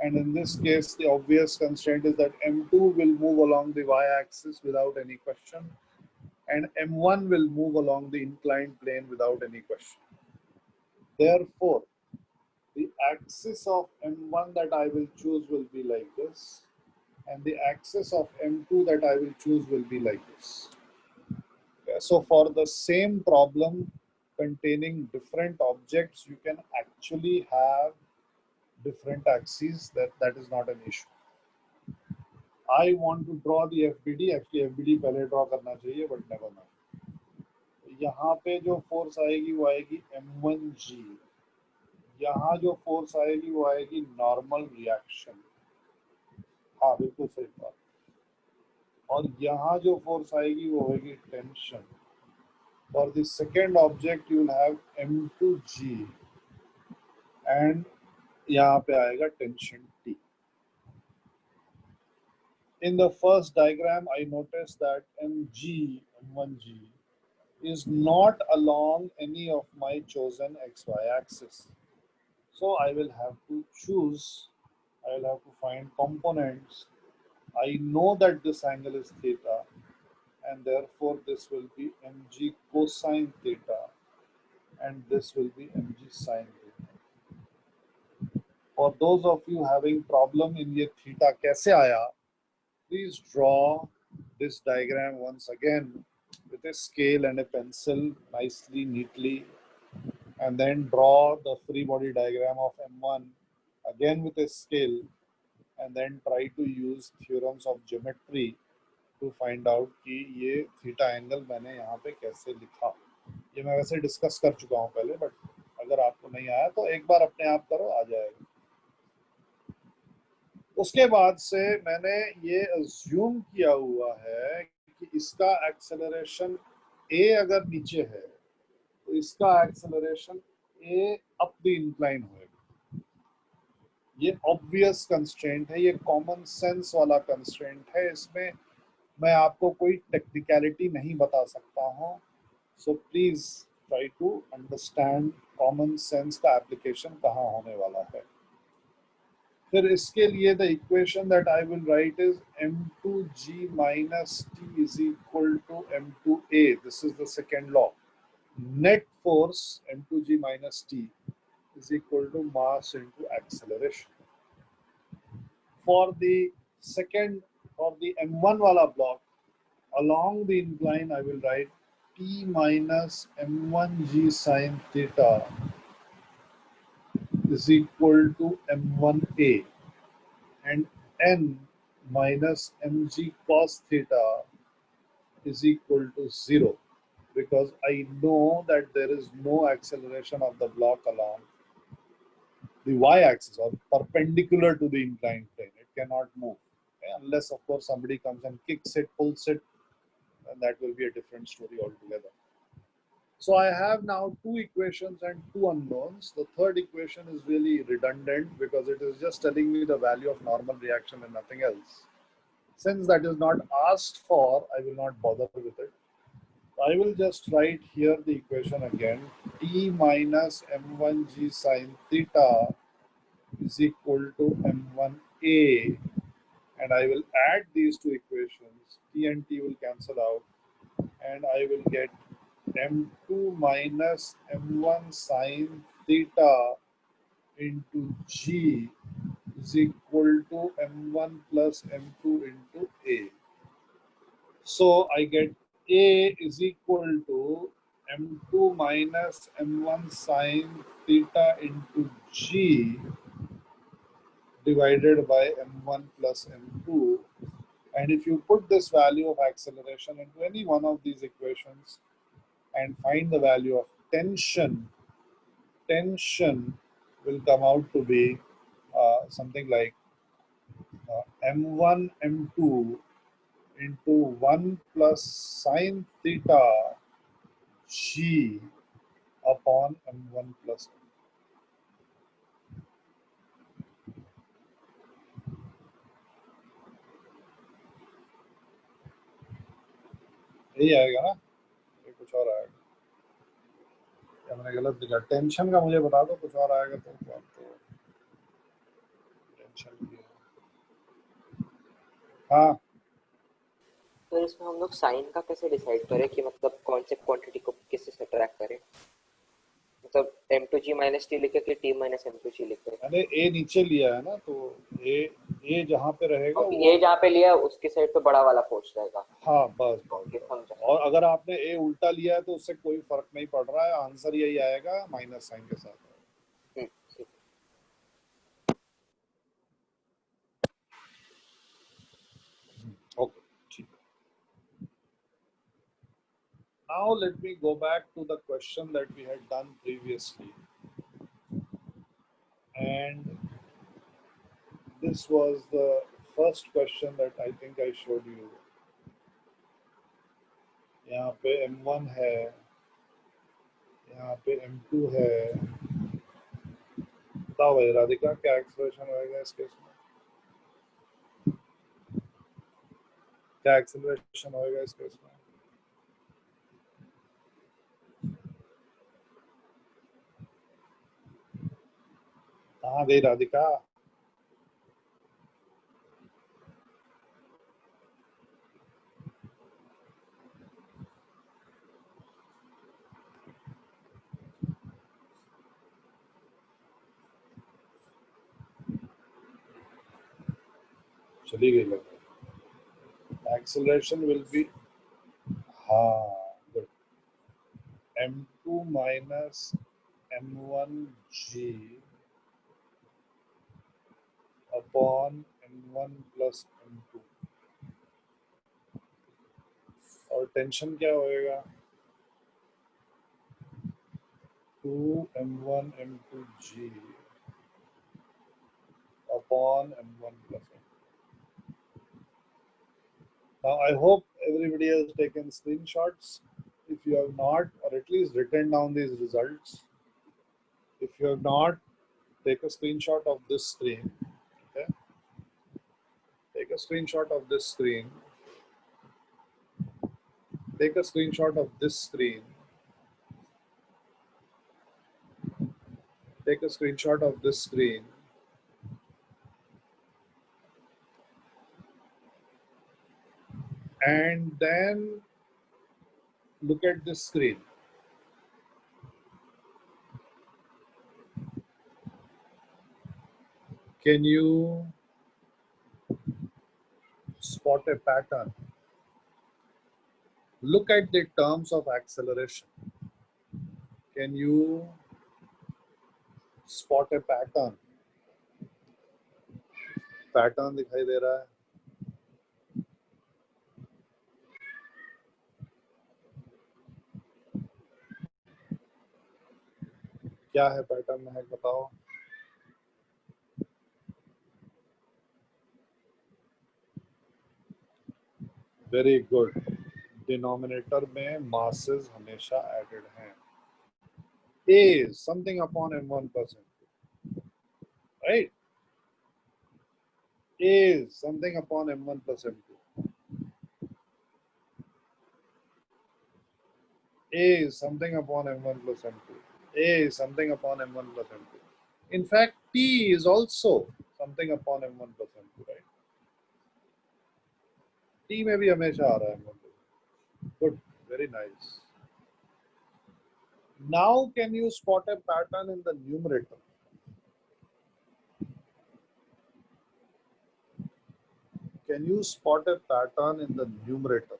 And in this case, the obvious constraint is that M2 will move along the y-axis without any question, and M1 will move along the inclined plane without any question. Therefore, the axis of M1 that I will choose will be like this, and the axis of M2 that I will choose will be like this. Okay, so for the same problem containing different objects, you can actually have different axes. That is not an issue. I want to draw the FBD. Actually, FBD पहले draw करना चाहिए, but never mind. यहाँ पे जो force आएगी वो आएगी M1G. यहाँ जो force आएगी वो आएगी normal reaction. हाँ बिल्कुल सही बात. और यहाँ जो force आएगी वो होगी tension. For the second object, you will have M2G, and यहाँ पे आएगा tension T. In the first diagram, I noticed that M1G, is not along any of my chosen XY axis. So I will have to choose, I will have to find components. I know that this angle is theta, and therefore this will be mg cosine theta, and this will be mg sine theta. For those of you having problem in ये theta कैसे आया, please draw this diagram once again with a scale and a pencil nicely, neatly, and then draw the free body diagram of M1 again with a scale, and then try to use theorems of geometry to find out कि ये theta angle मैंने यहाँ पे कैसे लिखा. ये मैं वैसे डिस्कस कर चुका हूँ पहले, बट अगर आपको नहीं आया तो एक बार अपने आप करो, आ जाएगा. उसके बाद से मैंने ये अज्यूम किया हुआ है कि इसका एक्सेलरेशन a अगर नीचे है तो इसका acceleration a up the incline होएगा. ये ऑब्वियस कंस्ट्रेंट है, ये कॉमन सेंस वाला कंस्ट्रेंट है. इसमें मैं आपको कोई टेक्निकलिटी नहीं बता सकता हूँ. So please try to understand common sense का एप्लीकेशन कहाँ होने वाला है. फिर इसके लिए the equation that I will write is m2g minus t is equal to m2a. This is the second law. Net force m2g minus t is equal to mass into acceleration. For the m1 wala block, along the incline I will write t minus m1g sine theta is equal to m1a, and n minus mg cos theta is equal to 0, because I know that there is no acceleration of the block along the y-axis or perpendicular to the inclined plane. cannot move. Okay? Unless, of course, somebody comes and kicks it, pulls it, and that will be a different story altogether. So I have now two equations and two unknowns. The third equation is really redundant because it is just telling me the value of normal reaction and nothing else. Since that is not asked for, I will not bother with it. I will just write here the equation again. T minus m1g sine theta is equal to m1a, and I will add these two equations. T and T will cancel out, and I will get m2 minus m1 sine theta into g is equal to m1 plus m2 into a. So I get a is equal to m2 minus m1 sine theta into g divided by m1 plus m2. And if you put this value of acceleration into any one of these equations and find the value of tension, tension will come out to be something like m1 m2 into 1 plus sine theta g upon m1 plus m2. यही आएगा ना, ये कुछ और आएगा या मैंने गलत लिखा? टेंशन का मुझे बता दो, कुछ और आएगा तो टेंशन की हाँ। तो इसमें हम लोग साइन का कैसे डिसाइड करें कि मतलब कौन से क्वांटिटी को किससे सब्ट्रैक्ट करें? मतलब m2g माइनस टी लिखे कि t माइनस m2g लिखे? मैंने ए नीचे लिया है ना, तो ए जहाँ पे रहेगा ओके, वो ये जहाँ पे लिया उसकी साइड पे बड़ा वाला फोर्स रहेगा। हाँ बस ओके, समझा। और अगर आपने ए उल्टा लिया है तो उससे कोई फर्क नहीं पड़ रहा है, आंसर यही आएगा माइनस साइन के साथ। ठीक। ओके ठीक है। Now let me go back to the question that we had done previously, and this was the first question that I think I showed you. यहाँ पे m1 है, यहाँ पे m2 है। बताओ भाई राधिका, क्या एक्सेलरेशन होएगा इस केस में? क्या एक्सेलरेशन होएगा इस केस में? कहाँ गई राधिका? चली गई लग रहा है। Acceleration will be good. m2 minus m1g upon m1 plus m2, और टेंशन क्या होएगा? 2m1 m2g upon m1 plus m2. Now I hope everybody has taken screenshots. If you have not, or at least written down these results, if you have not, take a screenshot of this screen. Okay, take a screenshot of this screen. Take a screenshot of this screen. Take a screenshot of this screen. And then look at this screen. Can you spot a pattern? Look at the terms of acceleration. Can you spot a pattern? Pattern दिखाई दे रहा है? क्या है pattern में है बताओ? Very good. Denominator में masses हमेशा एडेड हैं। A something upon m1 plus m2, right? A is something upon m1 plus m2. A is something upon m1 plus m2. A is something upon m1 plus m2. In fact, T is also something upon m1 plus m2, right? T में भी हमेशा आ रहा है m1 plus. Good, very nice. Now, can you spot a pattern in the numerator? Can you spot a pattern in the numerator?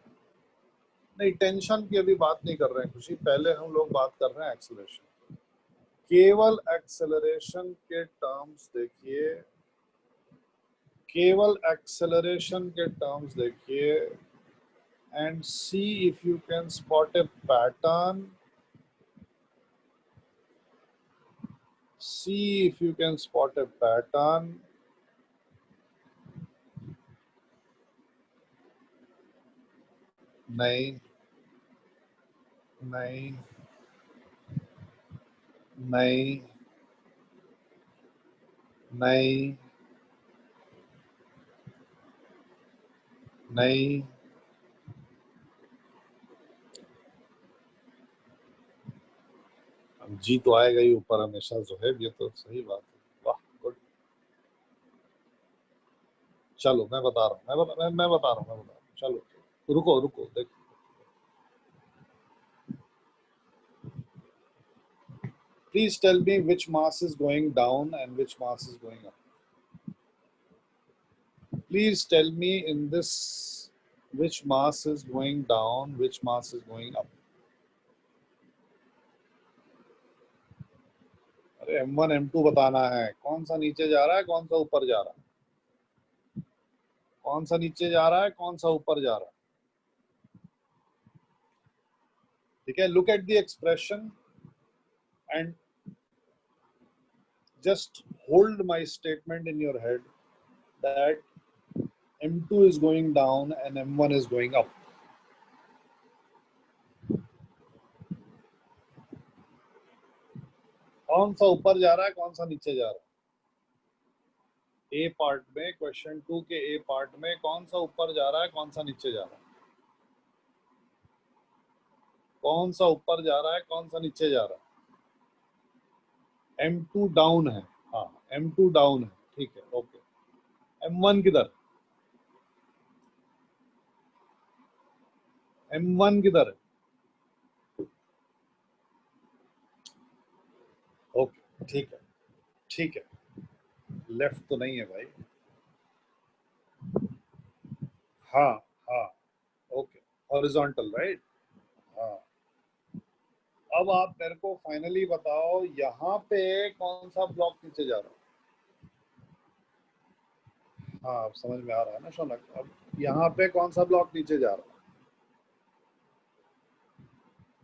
नहीं, tension की अभी बात नहीं कर रहे हैं खुशी, पहले हम लोग बात कर रहे हैं एक्सेलरेशन। केवल एक्सेलरेशन के टर्म्स देखिए, केवल एक्सेलरेशन के टर्म्स देखिए and see if you can spot A pattern, see if you can spot A pattern नहीं, नहीं, नहीं, नहीं, नहीं, जी तो आएगा ही ऊपर हमेशा ज़ोहैब, ये तो सही बात है। वाह, गुड। चलो मैं बता रहा हूँ, मैं बता रहा हूँ। चलो रुको रुको, देखो please tell me which mass is going down and which mass is going up. Please tell me in this which mass is going down, which mass is going up. अरे M1 M2 बताना है, कौन सा नीचे जा रहा है, कौन सा ऊपर जा रहा है, कौन सा नीचे जा रहा है, कौन सा ऊपर जा रहा है। ठीक है, look at the expression and just hold my statement in your head that M2 is going down and M1 is going up. कौन सा ऊपर जा रहा है, कौन सा नीचे जा रहा है। ए पार्ट में, क्वेश्चन 2 के ए पार्ट में कौन सा ऊपर जा रहा है, कौन सा नीचे जा रहा है, कौन सा ऊपर जा रहा है, कौन सा नीचे जा रहा है। M2 डाउन है, हाँ M2 डाउन है, ठीक है, ओके। M1 किधर, M1 किधर है, ओके, ठीक है, ठीक है। लेफ्ट तो नहीं है भाई, हाँ हाँ, ओके, हॉरिजॉन्टल, राइट, हाँ। अब आप मेरे को फाइनली बताओ, यहाँ पे कौन सा ब्लॉक नीचे जा रहा है। हाँ, अब समझ में आ रहा है ना शौनक। अब यहाँ पे कौन सा ब्लॉक नीचे जा रहा है,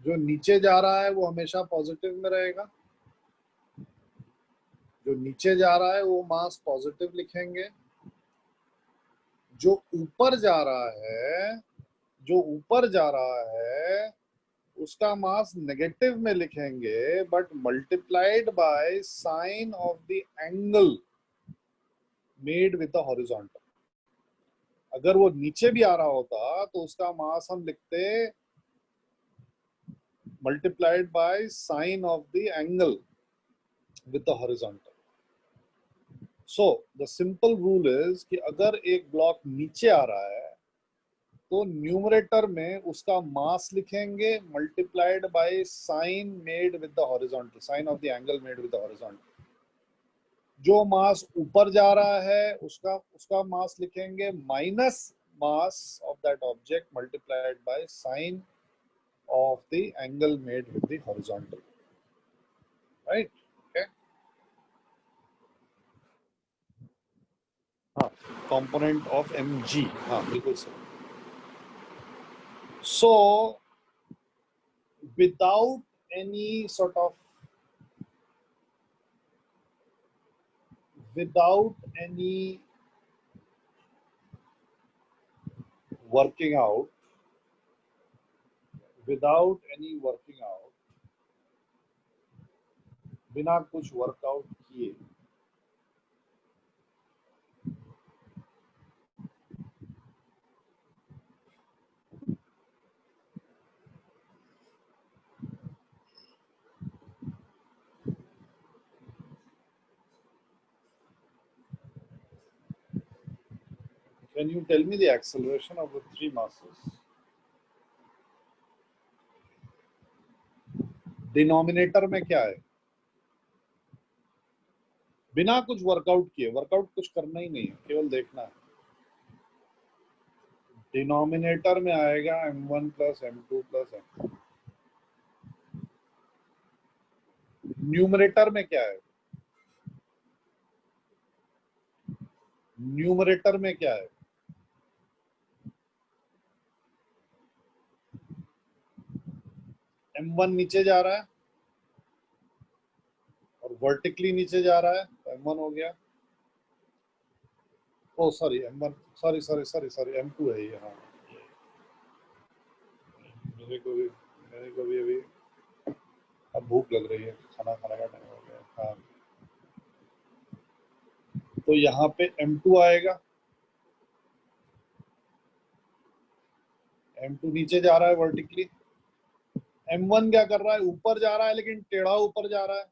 जो नीचे जा रहा है वो हमेशा पॉजिटिव में रहेगा, जो नीचे जा रहा है वो मास पॉजिटिव लिखेंगे, जो ऊपर जा रहा है, जो ऊपर जा रहा है उसका मास नेगेटिव में लिखेंगे, but multiplied by sign of the angle made with the horizontal. अगर वो नीचे भी आ रहा होता तो उसका मास हम लिखते multiplied by sign of the angle with the horizontal. So the simple rule is कि अगर एक ब्लॉक नीचे आ रहा है तो न्यूमरेटर में उसका मास लिखेंगे multiplied by sine made with the horizontal, sine of the angle made with the horizontal. जो मास ऊपर जा रहा है उसका उसका मास लिखेंगे minus mass of that object multiplied by sign of the angle made with the horizontal, right. Okay, हाँ, component of mg, हाँ बिल्कुल सही। सो without any sort of, without any working out, without any working out, बिना कुछ workout किए Can you tell me the acceleration of the three masses? Denominator में क्या है? बिना कुछ वर्कआउट किए, वर्कआउट कुछ करना ही नहीं है, केवल देखना है। डिनोमिनेटर में आएगा m1 plus m2 plus m3। Numerator में क्या है? न्यूमरेटर में क्या है? m1 नीचे जा रहा है और वर्टिकली नीचे जा रहा है, तो m1 हो गया। ओ सॉरी m1, सॉरी m2 है ये। हाँ, मेरे को भी अभी अब भूख लग रही है, खाना खाने का टाइम हो गया। हाँ, तो यहाँ पे m2 आएगा, m2 नीचे जा रहा है वर्टिकली। m1 क्या कर रहा है? ऊपर जा रहा है, लेकिन टेढ़ा ऊपर जा रहा है,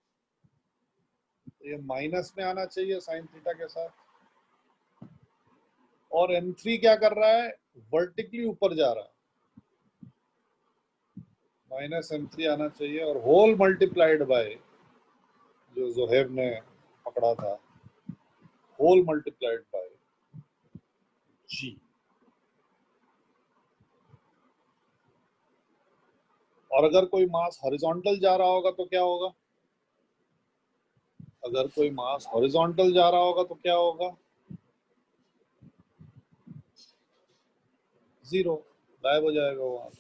तो ये माइनस में आना चाहिए साइन थीटा के साथ। और m3 क्या कर रहा है? वर्टिकली ऊपर जा रहा है, माइनस m3 आना चाहिए। और होल मल्टीप्लाइड बाय, जो जोहेब ने पकड़ा था, होल मल्टीप्लाइड बाय g। और अगर कोई मास हॉरिजॉन्टल जा रहा होगा तो क्या होगा? अगर कोई मास हॉरिजॉन्टल जा रहा होगा तो क्या होगा? 0, गायब हो जाएगा वहां।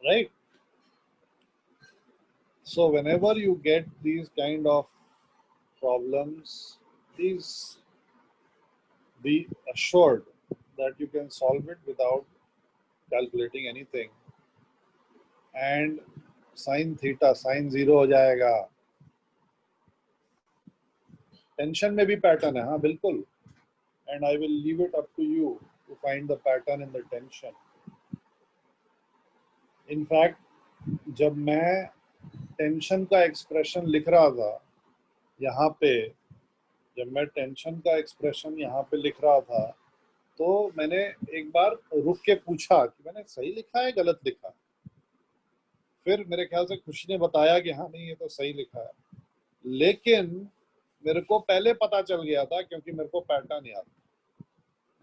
Right? So whenever you get these kind of problems, please be assured that you can solve it without calculating anything. And sin theta, sin 0 हो जाएगा। टेंशन में भी पैटर्न है, हाँ बिल्कुल। And I will leave it up to you to find the pattern in the tension. In fact, जब मैं tension का एक्सप्रेशन लिख रहा था यहाँ पे, जब मैं टेंशन का एक्सप्रेशन यहाँ पे लिख रहा था, तो मैंने एक बार रुक के पूछा कि मैंने सही लिखा है गलत लिखा है। फिर मेरे ख्याल से खुशी ने बताया कि हाँ नहीं, ये तो सही लिखा है। लेकिन मेरे को पहले पता चल गया था, क्योंकि मेरे को पैटर्न याद था।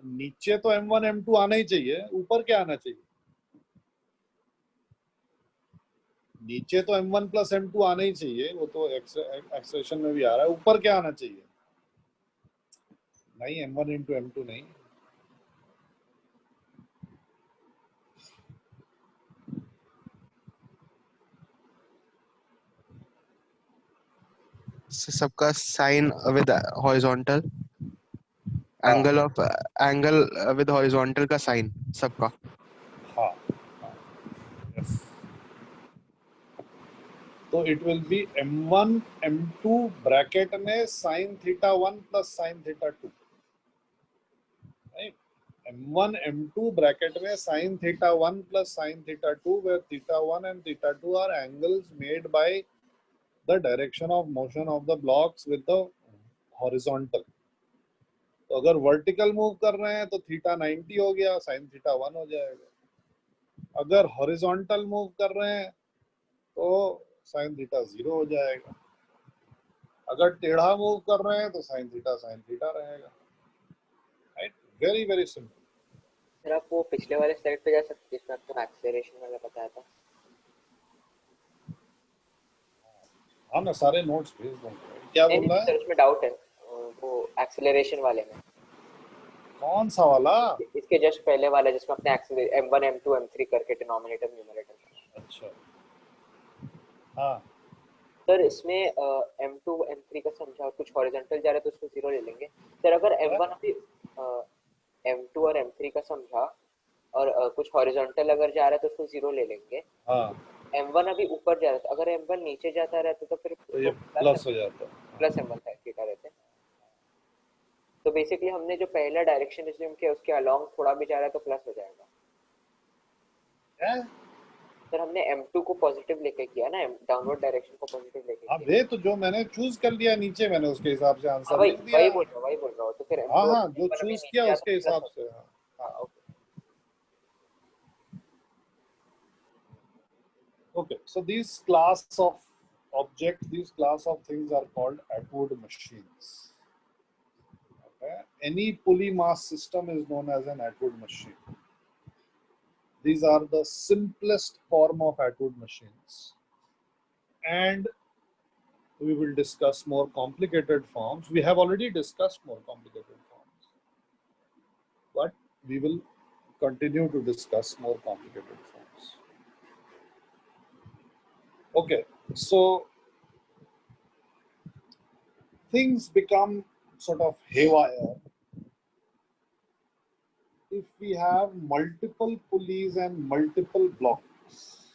नीचे तो m1 m2 आना ही चाहिए, ऊपर क्या आना चाहिए? नीचे तो m1 प्लस m2 आना ही चाहिए, वो तो एक्सप्रेशन में भी आ रहा है। ऊपर क्या आना चाहिए? नहीं, m1 इंटू m2 नहीं। सबका sine with horizontal, angle of angle with horizontal का साइन सबका। हाँ, yes. तो it will be m1 m2 bracket में sin theta 1 plus sin theta 2, right? m1 m2 bracket में sin theta 1 plus sin theta 2, where theta 1 and theta 2 are angles made by the direction of motion of the blocks with the horizontal. तो अगर vertical move कर रहे हैं तो theta 90 हो गया, sin theta 1 हो जाएगा। अगर हॉरिजॉन्टल मूव कर रहे हैं तो sin थीटा 0 हो जाएगा। अगर टेढ़ा मूव कर रहे हैं तो sin थीटा रहेगा। Right? Very very simple. Sir आप वो पिछले वाले स्लाइड पे जा सकते हैं जिसमें आपको एक्सेलरेशन वाला बताया था। हाँ, मैं सारे नोट्स भेज दूंगा। क्या नहीं बोल नहीं रहा सर, है? उसमें डाउट है वो एक्सेलरेशन वाले में। कौन सा वाला? इसके जस्ट पहले वाला जिसमें अपने एक्सेलरेशन m1 m2 m3 करके डिनोमिनेटर न्यूमरेटर। अच्छा, हाँ सर इसमें m2 m3 का समझा, कुछ हॉरिजॉन्टल जा रहा है तो उसको 0 ले लेंगे सर। अगर क्या? m1 अभी m2 और m3 का समझा और कुछ हॉरिजॉन्टल अगर जा रहा है तो उसको 0 ले लेंगे। हाँ, m1 अभी ऊपर जा रहा था, अगर m1 नीचे जाता रहता तो फिर तो ये उसको प्लस हो जाता है। प्लस m1 थीटा रहते। तो बेसिकली हमने जो पहला डायरेक्शन एज्यूम किया उसके अलोंग थोड़ा भी जा रहा है तो प्लस हो जाएगा। क्या? सर हमने m2 को पॉजिटिव लेके किया ना, डाउनवर्ड डायरेक्शन को पॉजिटिव लेके अब किया। ये तो जो मैंने चूज कर लिया नीचे, मैंने उसके हिसाब से हाँ आंसर वही लिख दिया। वही बोल रहा हूँ, वही बोल रहा हूँ। तो फिर हाँ m2 हाँ, जो m1 अभी चूज नीचे किया जाता उसके तो प्लस हिसाब हो से। जाएगा। हाँ हाँ। हाँ okay. Okay, so these class of objects, these class of things are called Atwood machines. Okay? Any pulley mass system is known as an Atwood machine. These are the simplest form of Atwood machines. And we will discuss more complicated forms. We have already discussed more complicated forms. But we will continue to discuss more complicated forms. Okay, so things become sort of haywire if we have multiple pulleys and multiple blocks.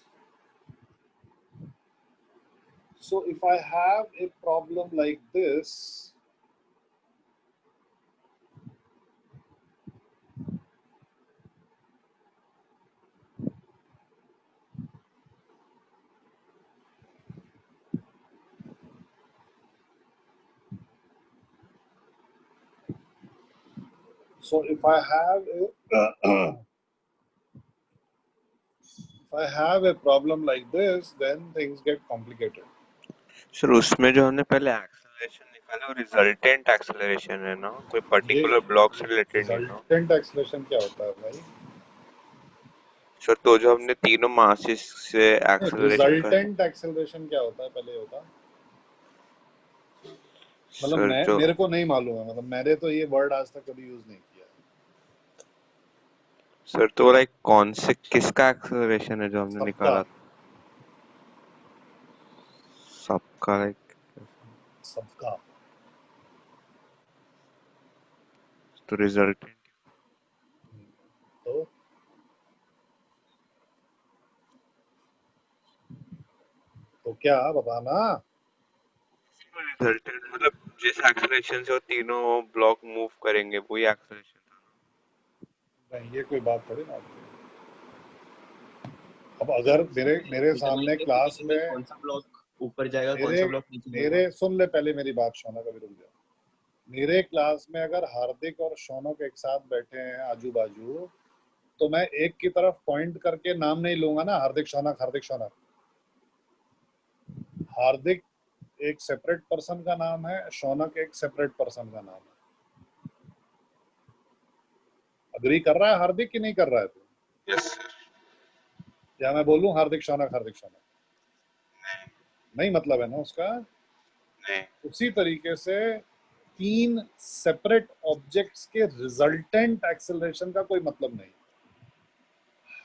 So if I have a problem like this, so if I have a if I have a problem like this, then things get complicated. Sir उसमें जो हमने पहले acceleration निकाला वो resultant acceleration है ना, कोई ये पर्टिकुलर ब्लॉक से रिलेटेड नहीं ना? रिजल्टेंट एक्सेलरेशन क्या होता है भाई? सर तो जो हमने तीनों मासेस से एक्सेलरेशन का, रिजल्टेंट एक्सेलरेशन क्या होता है पहले होता? मतलब सर मैं, जो, मेरे को नहीं मालूम है, मतलब मैंने तो ये वर्ड आज तक कभी यूज नहीं किया। सर तो लाइक कौन से किसका एक्सेलरेशन है जो हमने सबका, निकाला? सबका लाइक, सबका। तो रिजल्टेंट तो क्या बताना? रिजल्टेंट मतलब जिस एक्सेलरेशन से वो तीनों ब्लॉक मूव करेंगे वही एक्सेलरेशन था ना? नहीं, ये कोई बात थोड़ी ना होती है। अब अगर मेरे मेरे उल्टा सामने बोलेंगे क्लास पूछेंगे में कौन सा ब्लॉक ऊपर जाएगा कौन मेरे सा ब्लॉक नीचे जाएगा। मेरे सुन ले पहले मेरी बात, शौनक अभी रुक जा। मेरे क्लास में अगर हार्दिक और शौनक एक साथ बैठे हैं आजू बाजू, तो मैं एक की तरफ पॉइंट करके नाम नहीं लूंगा ना, हार्दिक शौनक हार्दिक शौनक। हार्दिक एक सेपरेट पर्सन का नाम है, शौनक एक सेपरेट पर्सन का नाम है। अग्री कर रहा है हार्दिक कि नहीं कर रहा है तू? Yes sir. क्या मैं बोलूं हार्दिक शौनक हार्दिक शौनक? नहीं मतलब है ना उसका। नहीं, उसी तरीके से तीन सेपरेट ऑब्जेक्ट्स के रिजल्टेंट एक्सेलरेशन का कोई मतलब नहीं।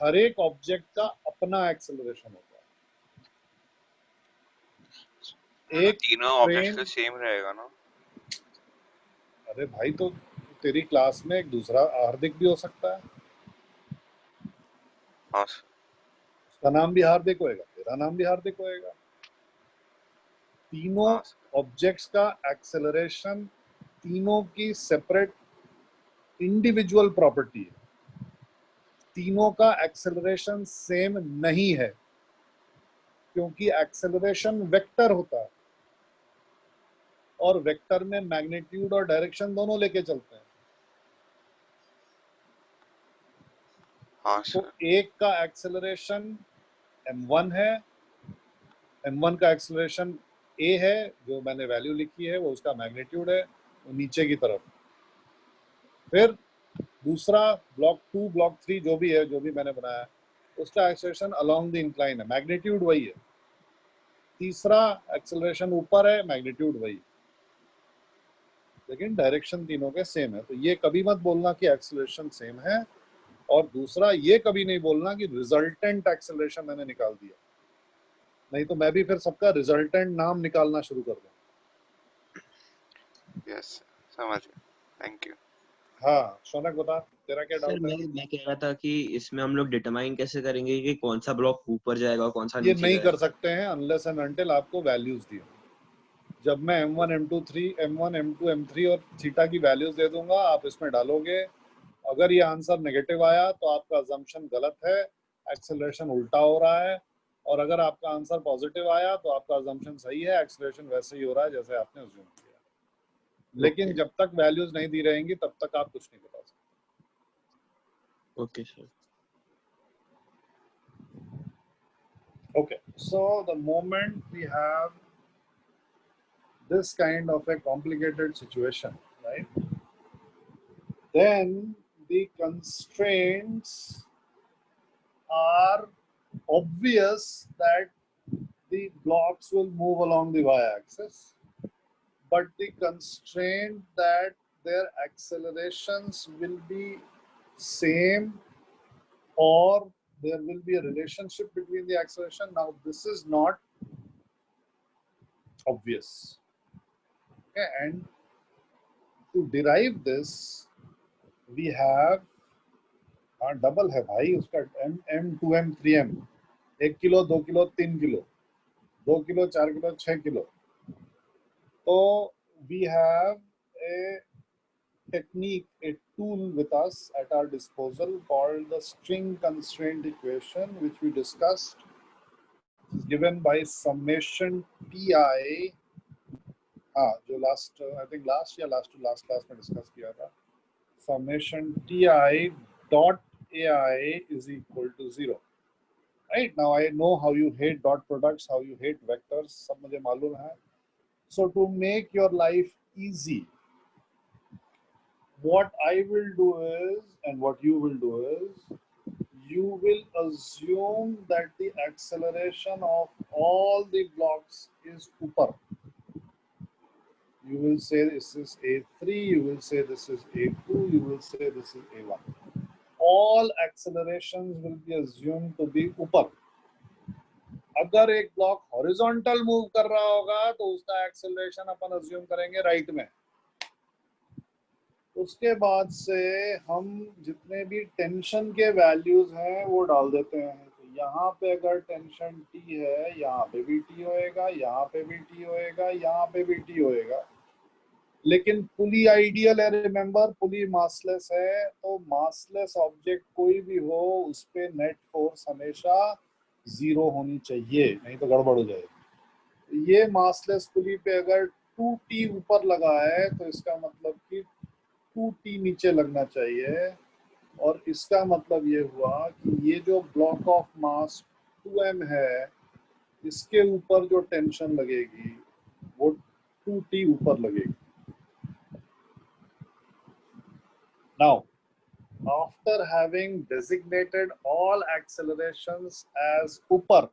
हर एक ऑब्जेक्ट का अपना एक्सेलरेशन होता है। मतलब एक तीनों ऑब्जेक्ट्स ट्रेन, का सेम रहेगा ना? अरे भाई तो तेरी क्लास में एक दूसरा हार्दिक भी हो सकता है, हाँ सर। उसका नाम भी हार्दिक होएगा, तेरा नाम भी हार्दिक होएगा। तीनों हाँ सर। ऑब्जेक्ट्स का एक्सेलरेशन तीनों की सेपरेट इंडिविजुअल प्रॉपर्टी है। तीनों का एक्सेलरेशन सेम नहीं है, क्योंकि एक्सेलरेशन वेक्टर होता है और वेक्टर में मैग्नीट्यूड और डायरेक्शन दोनों लेके चलते हैं। हाँ तो सर। एक का एक्सेलरेशन m1 है, m1 का एक्सेलरेशन a है, जो मैंने वैल्यू लिखी है वो उसका मैग्नीट्यूड है, वो नीचे की तरफ। फिर दूसरा ब्लॉक 2 ब्लॉक 3 जो भी है, जो भी मैंने बनाया है, उसका एक्सेलरेशन अलोंग द इंक्लाइन है, मैग्नीट्यूड वही है। तीसरा एक्सेलरेशन ऊपर है, मैग्नीट्यूड वही। लेकिन डायरेक्शन तीनों के सेम है। तो ये कभी मत बोलना कि एक्सेलरेशन सेम है, और दूसरा ये कभी नहीं बोलना कि रिजल्टेंट एक्सेलरेशन मैंने निकाल दिया, नहीं तो मैं भी फिर सबका रिजल्टेंट नाम निकालना शुरू कर दूं। यस, समझ गया, थैंक यू। हाँ शौनक बता, तेरा क्या सर डाउट है? मैं कह रहा था कि इसमें हम लोग डिटरमाइन कैसे करेंगे कि कौन सा ब्लॉक ऊपर जाएगा और कौन सा ये नीचे नहीं कर जाएगा? सकते हैं अनलेस एंड अनटिल आपको वैल्यूज दिए। जब मैं m1 m2 3 m1 m2 m3 और थीटा की वैल्यूज दे दूंगा, आप इसमें डालोगे। अगर ये आंसर नेगेटिव आया तो आपका अजम्पशन गलत है, एक्सेलरेशन उल्टा हो रहा है। और अगर आपका आंसर पॉजिटिव आया तो आपका अजम्पशन सही है, एक्सेलरेशन वैसे ही हो रहा है जैसे आपने अज्यूम किया। लेकिन ओके जब तक वैल्यूज नहीं दी रहेंगी तब तक आप कुछ नहीं बता सकते। Okay sir. Okay, so the moment we have this kind of a complicated situation, right, then the constraints are obvious that the blocks will move along the y-axis, but the constraint that their accelerations will be same, or there will be a relationship between the acceleration. Now this is not obvious. Okay, and to derive this we have, हाँ double है भाई उसका, m 2m 3m, 1 kilo 2 kilo 3 kilo, 2 kilo 4 kilo 6 kilo. तो we have a technique, a tool with us at our disposal called the string constraint equation, which we discussed, given by summation ti, हाँ जो last I think last या last to last class में discuss किया था, summation ti dot ai is equal to 0. Right, now I know how you hate dot products, how you hate vectors, सब मुझे मालूम है. So to make your life easy, what I will do is, and what you will do is, you will assume that the acceleration of all the blocks is upper. You will say this is A3, you will say this is A2, you will say this is A1. All accelerations will be assumed to be upper. अगर एक block horizontal move कर रहा होगा तो उसका acceleration अपन assume करेंगे right में। उसके बाद से हम जितने भी टेंशन के वैल्यूज हैं वो डाल देते हैं। तो यहाँ पे अगर टेंशन टी है, यहाँ पे भी टी होएगा, यहाँ पे भी टी होएगा, यहाँ पे भी टी होएगा। लेकिन पुली आइडियल है, रिमेंबर पुली मासलेस है, तो मासलेस ऑब्जेक्ट कोई भी हो उस पे नेट फोर्स हमेशा 0 होनी चाहिए, नहीं तो गड़बड़ हो जाएगी। ये मासलेस पुली पे अगर 2t ऊपर लगा है तो इसका मतलब कि 2t नीचे लगना चाहिए, और इसका मतलब ये हुआ कि ये जो ब्लॉक ऑफ मास 2m है इसके ऊपर जो टेंशन लगेगी वो 2t ऊपर लगेगी। Now, after having designated all accelerations as upper,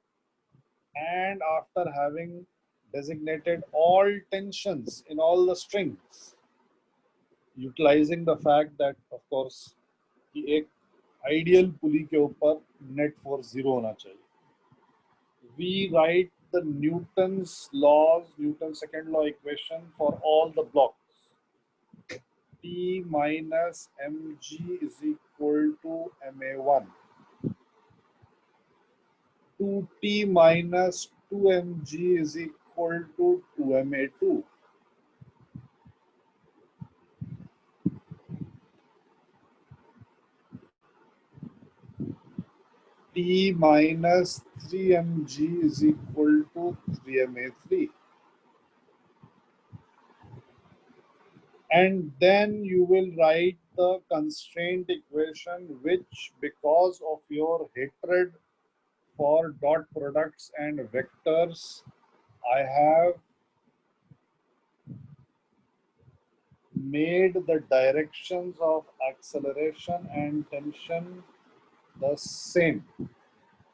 and after having designated all tensions in all the strings, utilizing the fact that of course कि एक ideal पुली के ऊपर net force 0 होना चाहिए, we write the Newton's laws, Newton's second law equation for all the blocks. T minus mg is equal to ma1. 2t minus 2mg is equal to 2ma2. T minus 3mg is equal to 3ma3. And then you will write the constraint equation, which because of your hatred for dot products and vectors, I have made the directions of acceleration and tension the same.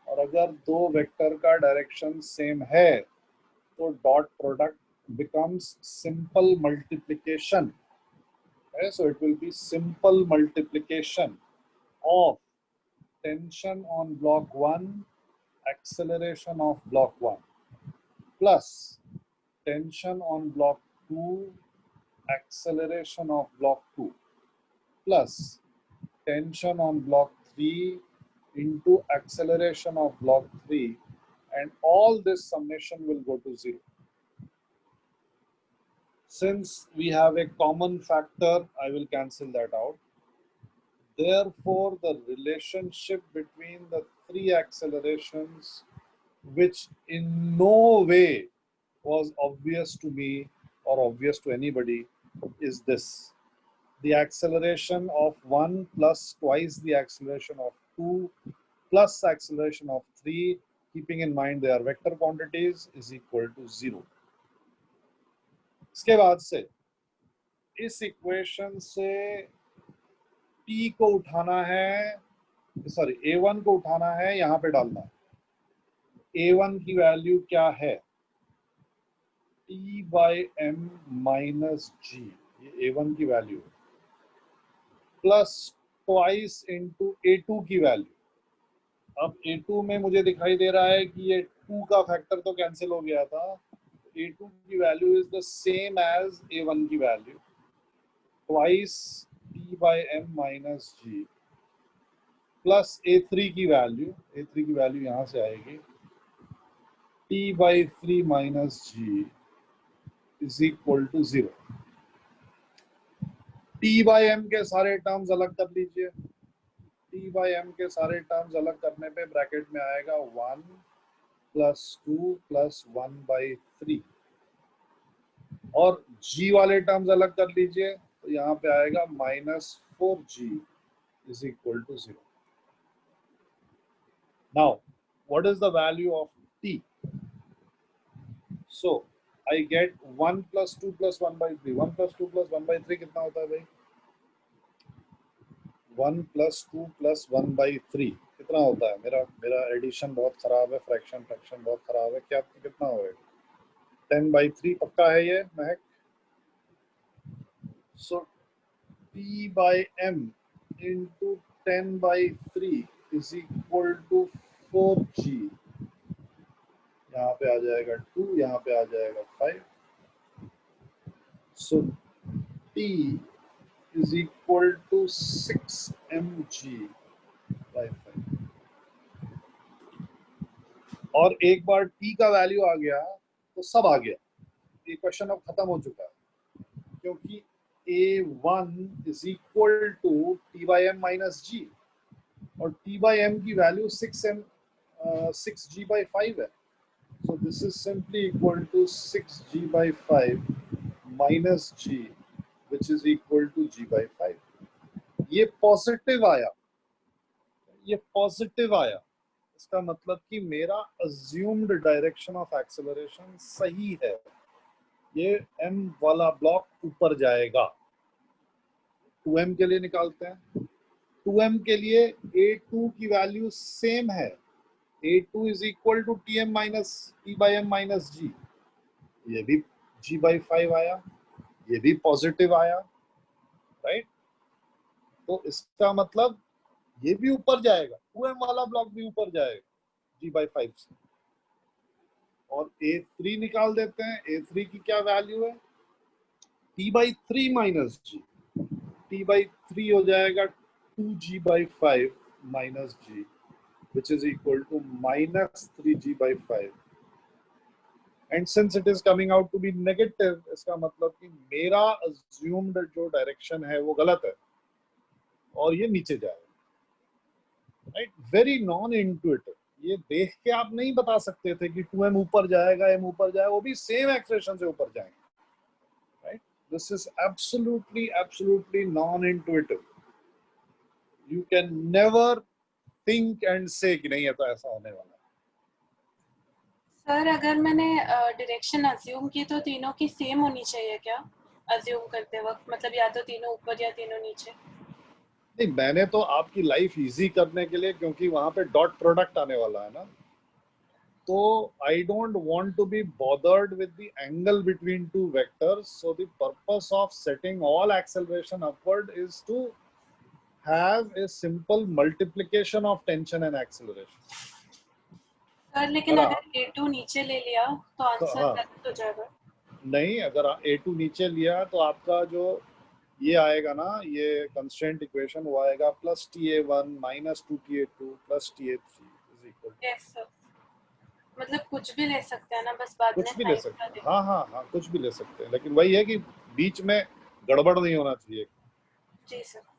और अगर दो vector का direction same है तो dot product becomes simple multiplication Okay, so it will be simple multiplication of tension on block 1, acceleration of block 1, plus tension on block 2, acceleration of block 2, plus tension on block 3 into acceleration of block 3, and all this summation will go to 0. Since we have a common factor, I will cancel that out. Therefore, the relationship between the three accelerations, which in no way was obvious to me or obvious to anybody, is this. The acceleration of 1 plus twice the acceleration of 2 plus acceleration of 3, keeping in mind they are vector quantities, is equal to 0. इसके बाद से इस equation से t को उठाना है, sorry a1 को उठाना है, यहाँ पे डालना है। a1 की वैल्यू क्या है? t by m minus g, ये a1 की वैल्यू है, प्लस ट्वाइस इंटू a2 की वैल्यू। अब a2 में मुझे दिखाई दे रहा है कि ये 2 का फैक्टर तो कैंसिल हो गया था, a2 की value is the same as a1 की value, twice t by m minus g, plus a3 की वैल्यू यहां से आएगी, t by 3 minus g is equal to 0। t by m के सारे टर्म्स अलग कर लीजिए। t बाई m के सारे टर्म्स अलग करने पे ब्रैकेट में आएगा 1 प्लस 2 प्लस 1 बाई 3, और g वाले टर्म्स अलग कर लीजिए, तो यहाँ पे आएगा minus 4g is equal to 0। Now what is the value of t? So I get 1 plus 2 plus 1 by 3। 1 plus 2 plus 1 by 3 कितना होता है भाई? 1 प्लस 2 प्लस 1 बाई 3 कितना होता है? मेरा एडिशन बहुत खराब है, फ्रैक्शन बहुत खराब है, क्या कितना होगा? 10 बाई 3 पक्का है ये Mahak? So t by m into 10 by 3 is equal to 4g, यहाँ पे आ जाएगा 2, यहाँ पे आ जाएगा 5, सो t is equal to 6 mg by 5। और एक बार t का वैल्यू आ गया तो सब आ गया, ये क्वेश्चन अब खत्म हो चुका है, क्योंकि a1 is equal to t by m minus g, और t by m की वैल्यू 6g by 5 है, so this is simply equal to 6g by 5 minus g, which is equal to g by 5। ये positive आया, इसका मतलब कि मेरा assumed direction of acceleration सही है, ये m वाला ब्लॉक ऊपर जाएगा। 2m के लिए निकालते हैं। 2m के लिए a2 की वैल्यू सेम है, a2 is equal to tm minus t by m minus g, ये भी g बाई 5 आया, ये भी पॉजिटिव आया, राइट? तो इसका मतलब ये भी ऊपर जाएगा, 2m वाला ब्लॉक भी ऊपर जाएगा g बाई 5 से। और a3 निकाल देते हैं, a3 की क्या वैल्यू है? t by 3 minus g, t by 3 हो जाएगा 2g by 5 minus g, which is equal to minus 3g by 5, and since it is coming out to be negative, इसका मतलब कि मेरा assumed जो डायरेक्शन है वो गलत है और ये नीचे जाएगा, राइट? वेरी नॉन इंट्यूटिव, ये देख के आप नहीं बता सकते थे कि 2m ऊपर जाएगा, m ऊपर जाएगा, वो भी सेम एक्सप्रेशन से ऊपर जाएंगे, right? This is absolutely non intuitive. You can never think and से कि नहीं है तो ऐसा होने वाला है। सर अगर मैंने डायरेक्शन अज्यूम की तो तीनों की सेम होनी चाहिए क्या अज्यूम करते वक्त? मतलब या तो तीनों ऊपर या तीनों नीचे? नहीं, मैंने तो आपकी लाइफ इजी करने के लिए, क्योंकि वहां पे डॉट प्रोडक्ट आने वाला है ना, So I don't want to be bothered with the angle between two vectors. So the purpose of setting all acceleration upward is to have a simple multiplication of tension and acceleration. Sir लेकिन अगर A2 नीचे ले लिया तो answer हाँ, गलत हो जाएगा। नहीं, अगर A2 नीचे लिया तो आपका जो ये आएगा ना, ये कंस्ट्रेंट इक्वेशन वो आएगा plus TA1 minus 2TA2 plus TA3 is equal. Yes sir, मतलब कुछ भी ले सकते हैं ना, बस बाद में कुछ भी ले साइन सकते का हैं, देखना। हाँ हाँ हाँ, कुछ भी ले सकते हैं, लेकिन वही है कि बीच में गड़बड़ नहीं होना चाहिए। जी सर।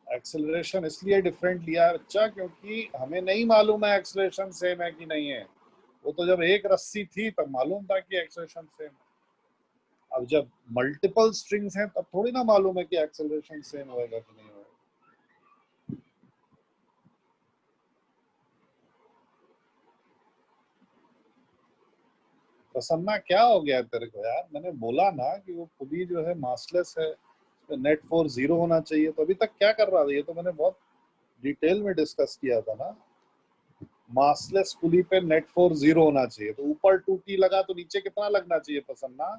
एक्सेलरेशन इसलिए डिफरेंट लिया है बच्चा, क्योंकि हमें नहीं मालूम है एक्सेलरेशन सेम है कि नहीं है। वो तो जब एक रस्सी थी तब मालूम था कि एक्सेलरेशन सेम है। अब जब मल्टीपल स्ट्रिंग्स हैं तब थोड़ी ना मालूम है कि एक्सेलरेशन सेम होएगा कि नहीं होएगा। प्रसन्ना क्या हो गया तेरे को यार? मैंने बोला ना कि वो पुली जो है मासलेस है, नेट फोर्स 0 होना चाहिए। तो अभी तक क्या कर रहा था? ये तो मैंने बहुत डिटेल में डिस्कस किया था ना। मासलेस पुली पे नेट फोर्स 0 होना चाहिए, तो ऊपर 2T लगा तो नीचे कितना लगना चाहिए Prasanna?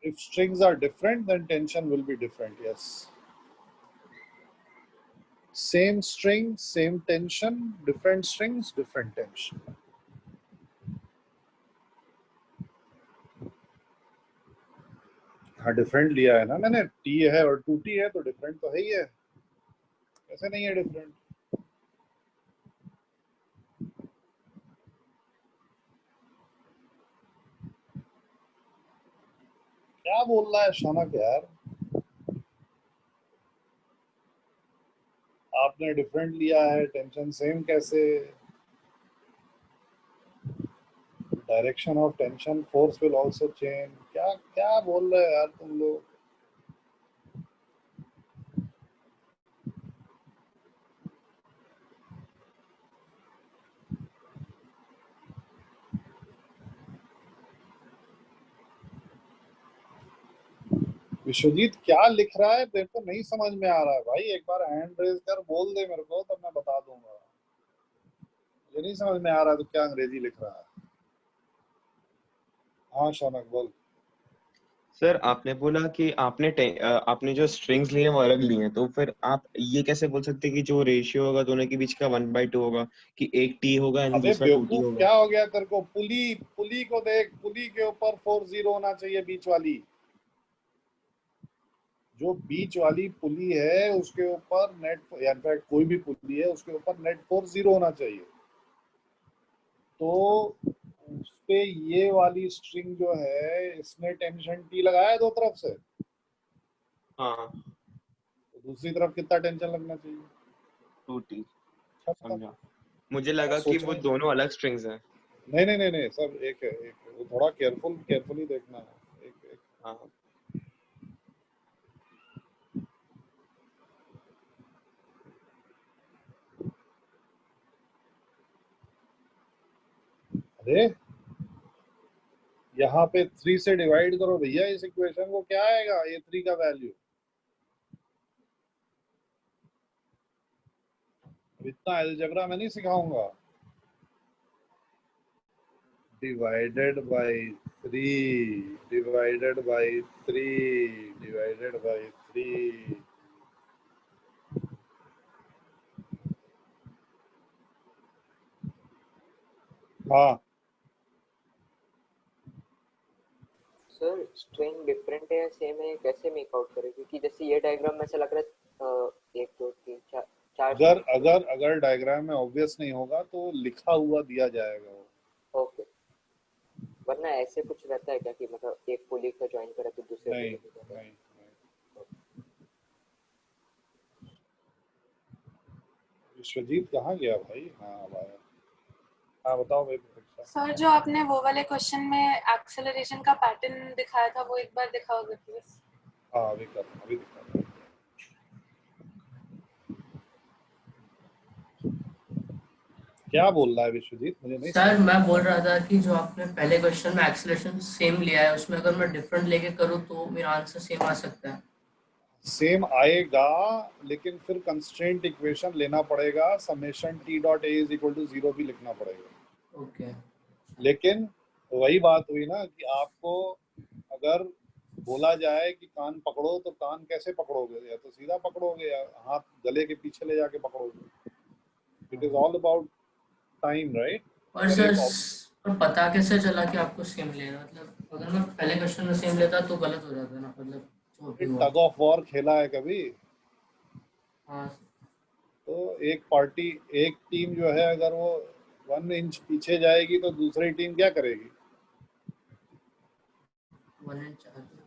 If strings are different, then tension will be different. Yes. Same string, same tension, different strings, different tension. हाँ, डिफरेंट लिया है ना मैंने। T है और 2T है तो डिफरेंट तो है ही है। कैसे नहीं है डिफरेंट? क्या बोल रहा है शौनक यार? आपने डिफरेंट लिया है, टेंशन सेम कैसे? Direction of tension force will also change. क्या क्या बोल रहे हैं यार तुम लोग? विश्वजीत क्या लिख रहा है? तेरे को नहीं समझ में आ रहा है भाई? एक बार हैंड रेज कर बोल दे मेरे को, तब मैं बता दूंगा। ये नहीं समझ में आ रहा तो क्या अंग्रेजी लिख रहा है? हाँ शौनक बोल। सर आपने बोला कि आपने जो स्ट्रिंग्स लिए हैं वो अलग लिए हैं, तो फिर आप ये कैसे बोल सकते हैं कि जो रेशियो होगा दोनों के बीच का 1/2 होगा, कि एक टी होगा एंड अबे दूसरा 2T बेवकूफ, होगा? क्या हो गया तेरे को? पुली पुली को देख, पुली के ऊपर फोर्स 0 होना चाहिए, बीच वाली। जो बीच वाली पुली है उसके ऊपर नेट, या इनफैक्ट कोई भी पुली है उसके ऊपर नेट फोर्स 0 होना चाहिए। तो उसपे ये वाली स्ट्रिंग जो है इसमें टेंशन T लगाया है दो तरफ से, हाँ, तो दूसरी तरफ कितना टेंशन लगना चाहिए? 2T। खत्म। समझा। मुझे क्या लगा कि वो सोचने? दोनों अलग स्ट्रिंग्स हैं। नहीं नहीं नहीं नहीं, सब एक है, एक है। वो थोड़ा केयरफुली देखना है। एक एक। हाँ। अरे यहाँ पे 3 से डिवाइड करो भैया इस इक्वेशन को, क्या आएगा A3 का वैल्यू? इतना अलजेब्रा मैं नहीं सिखाऊंगा। Divided by 3 divided by 3 divided by 3। हाँ, सर स्ट्रिंग डिफरेंट है या सेम है, कैसे मेक आउट करें? क्योंकि जैसे ये डायग्राम में ऐसा लग रहा है 1 2 3 4 चार अगर स्ट्रिंग्स हैं। अगर अगर डायग्राम में ऑब्वियस नहीं होगा तो लिखा हुआ दिया जाएगा वो। ओके, वरना ऐसे कुछ रहता है क्या कि मतलब एक पुली को ज्वाइन करा तो दूसरे नहीं पुली को ज्वाइन नहीं नहीं। विश्वजीत कहाँ गया भाई? हाँ अब आया। हाँ बताओ भाई प्रतीक्षा। सर जो आपने वो वाले क्वेश्चन में एक्सेलरेशन का पैटर्न दिखाया था वो एक बार दिखाओगे प्लीज? हाँ अभी कर रहा हूँ, अभी दिखा रहा हूँ। क्या बोल रहा है विश्वजीत, मुझे नहीं सर समझ। मैं बोल रहा था कि जो आपने पहले क्वेश्चन में एक्सेलरेशन सेम लिया है उसमें अगर मैं डिफरेंट लेके करूँ तो मेरा आंसर सेम आ सकता है। सेम आएगा, लेकिन फिर कंस्ट्रेंट इक्वेशन लेना पड़ेगा, summation T dot A is equal to 0 भी लिखना पड़ेगा। ओके। लेकिन वही बात हुई ना कि आपको अगर बोला जाए कि कान पकड़ो तो कान कैसे पकड़ोगे, या तो सीधा पकड़ोगे या हाथ गले के पीछे ले जाके पकड़ोगे। It is all about time, right? और अगर सर एक पर पता कैसे चला कि आपको सेम लेना, मतलब अगर मैं पहले क्वेश्चन में सेम लेता तो गलत हो जाता ना, मतलब जो भी हुआ। टग ऑफ वॉर खेला है कभी? हाँ तो एक पार्टी, एक टीम जो है अगर वो 1 इंच पीछे जाएगी तो दूसरी टीम क्या करेगी? 1 इंच आगे।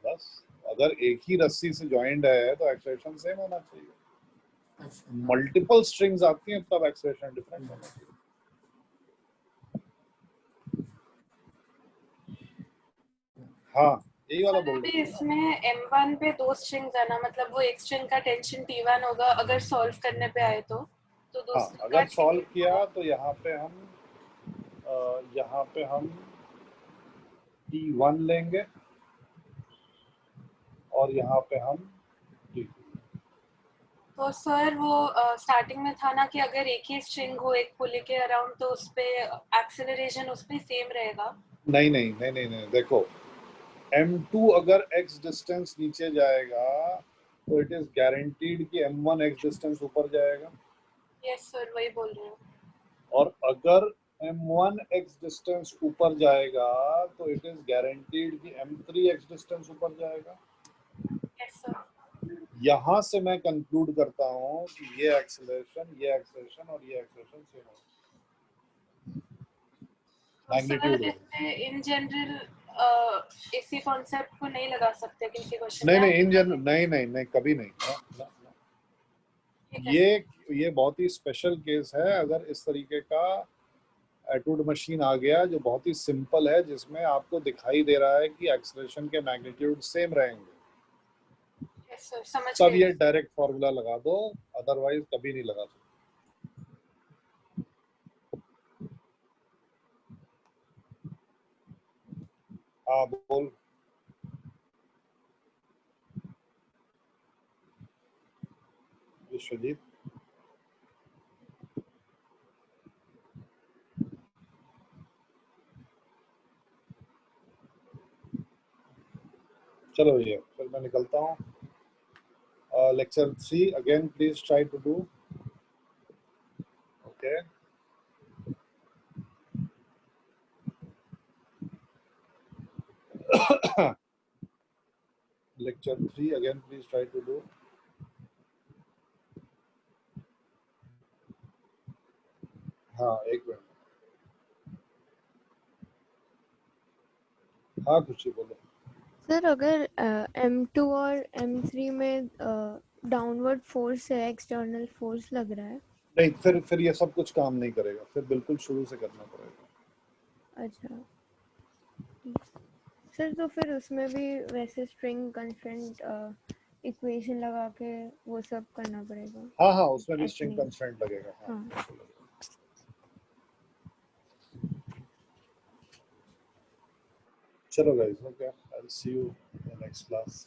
बस अगर एक ही रस्सी से ज्वाइंट है तो एक्सेलरेशन सेम होना चाहिए। अच्छा मल्टीपल स्ट्रिंग्स आती हैं तब एक्सेलरेशन डिफरेंट होना चाहिए। हाँ, यही वाला सर बोल अभी रही थी ना। इसमें M1 पे 2 स्ट्रिंग्स है ना, मतलब वो एक स्ट्रिंग का टेंशन T1 होगा अगर सॉल्व करने पे आए तो हाँ, दूसरे का अगर सॉल्व T2 किया होगा। तो यहाँ पे हम T1 लेंगे और यहाँ पे हम T2। तो सर वो स्टार्टिंग में था ना कि अगर एक ही स्ट्रिंग हो एक पुली के अराउंड तो उस पे एक्सेलरेशन उस पे सेम रहेगा। नहीं नहीं नहीं नहीं नहीं, देखो M2 अगर x डिस्टेंस नीचे जाएगा तो इट इज गारंटीड कि M1 x डिस्टेंस ऊपर जाएगा। यस सर, वही बोल रही हूँ। और अगर M1 x डिस्टेंस ऊपर जाएगा तो इट इज गारंटीड कि M3 x डिस्टेंस ऊपर जाएगा। Yes sir. यहां से मैं कंक्लूड करता हूं कि ये एक्सेलरेशन और ये एक्सेलरेशन सेम होगा, तो सर मैग्नीट्यूड होगा। इससे इन जनरल इसी कॉन्सेप्ट को नहीं लगा सकते किसी क्वेश्चन नहीं में? नहीं, इन जनरल नहीं नहीं नहीं, कभी नहीं। ठीक है ये ये बहुत ही स्पेशल केस है अगर इस तरीके का एटूड मशीन आ गया जो बहुत ही सिंपल है, जिसमें आपको दिखाई दे रहा है कि एक्सेलरेशन के मैग्नीट्यूड सेम रहेंगे, यस सर, समझ तब गई। ये डायरेक्ट फार्मूला लगा दो, अदरवाइज कभी नहीं लगा सकते। हाँ बोल विश्वजीत। चलो भैया, फिर मैं निकलता हूँ। Lecture 3 again please try to do. Okay, lecture 3 again please try to do. हाँ एक मिनट। हाँ खुशी बोलो। सर अगर M2 और M3 में डाउनवर्ड फोर्स है, एक्सटर्नल फोर्स लग रहा है। नहीं, फिर ये सब कुछ काम नहीं करेगा, फिर बिल्कुल शुरू से करना पड़ेगा। अच्छा सर, तो फिर उसमें भी वैसे स्ट्रिंग कंस्ट्रेंट इक्वेशन लगा के वो सब करना पड़ेगा। हाँ हाँ, उसमें भी स्ट्रिंग अपनी कंस्ट्रेंट लगेगा। हाँ, हाँ। चलो guys, okay, I will see you in the next class.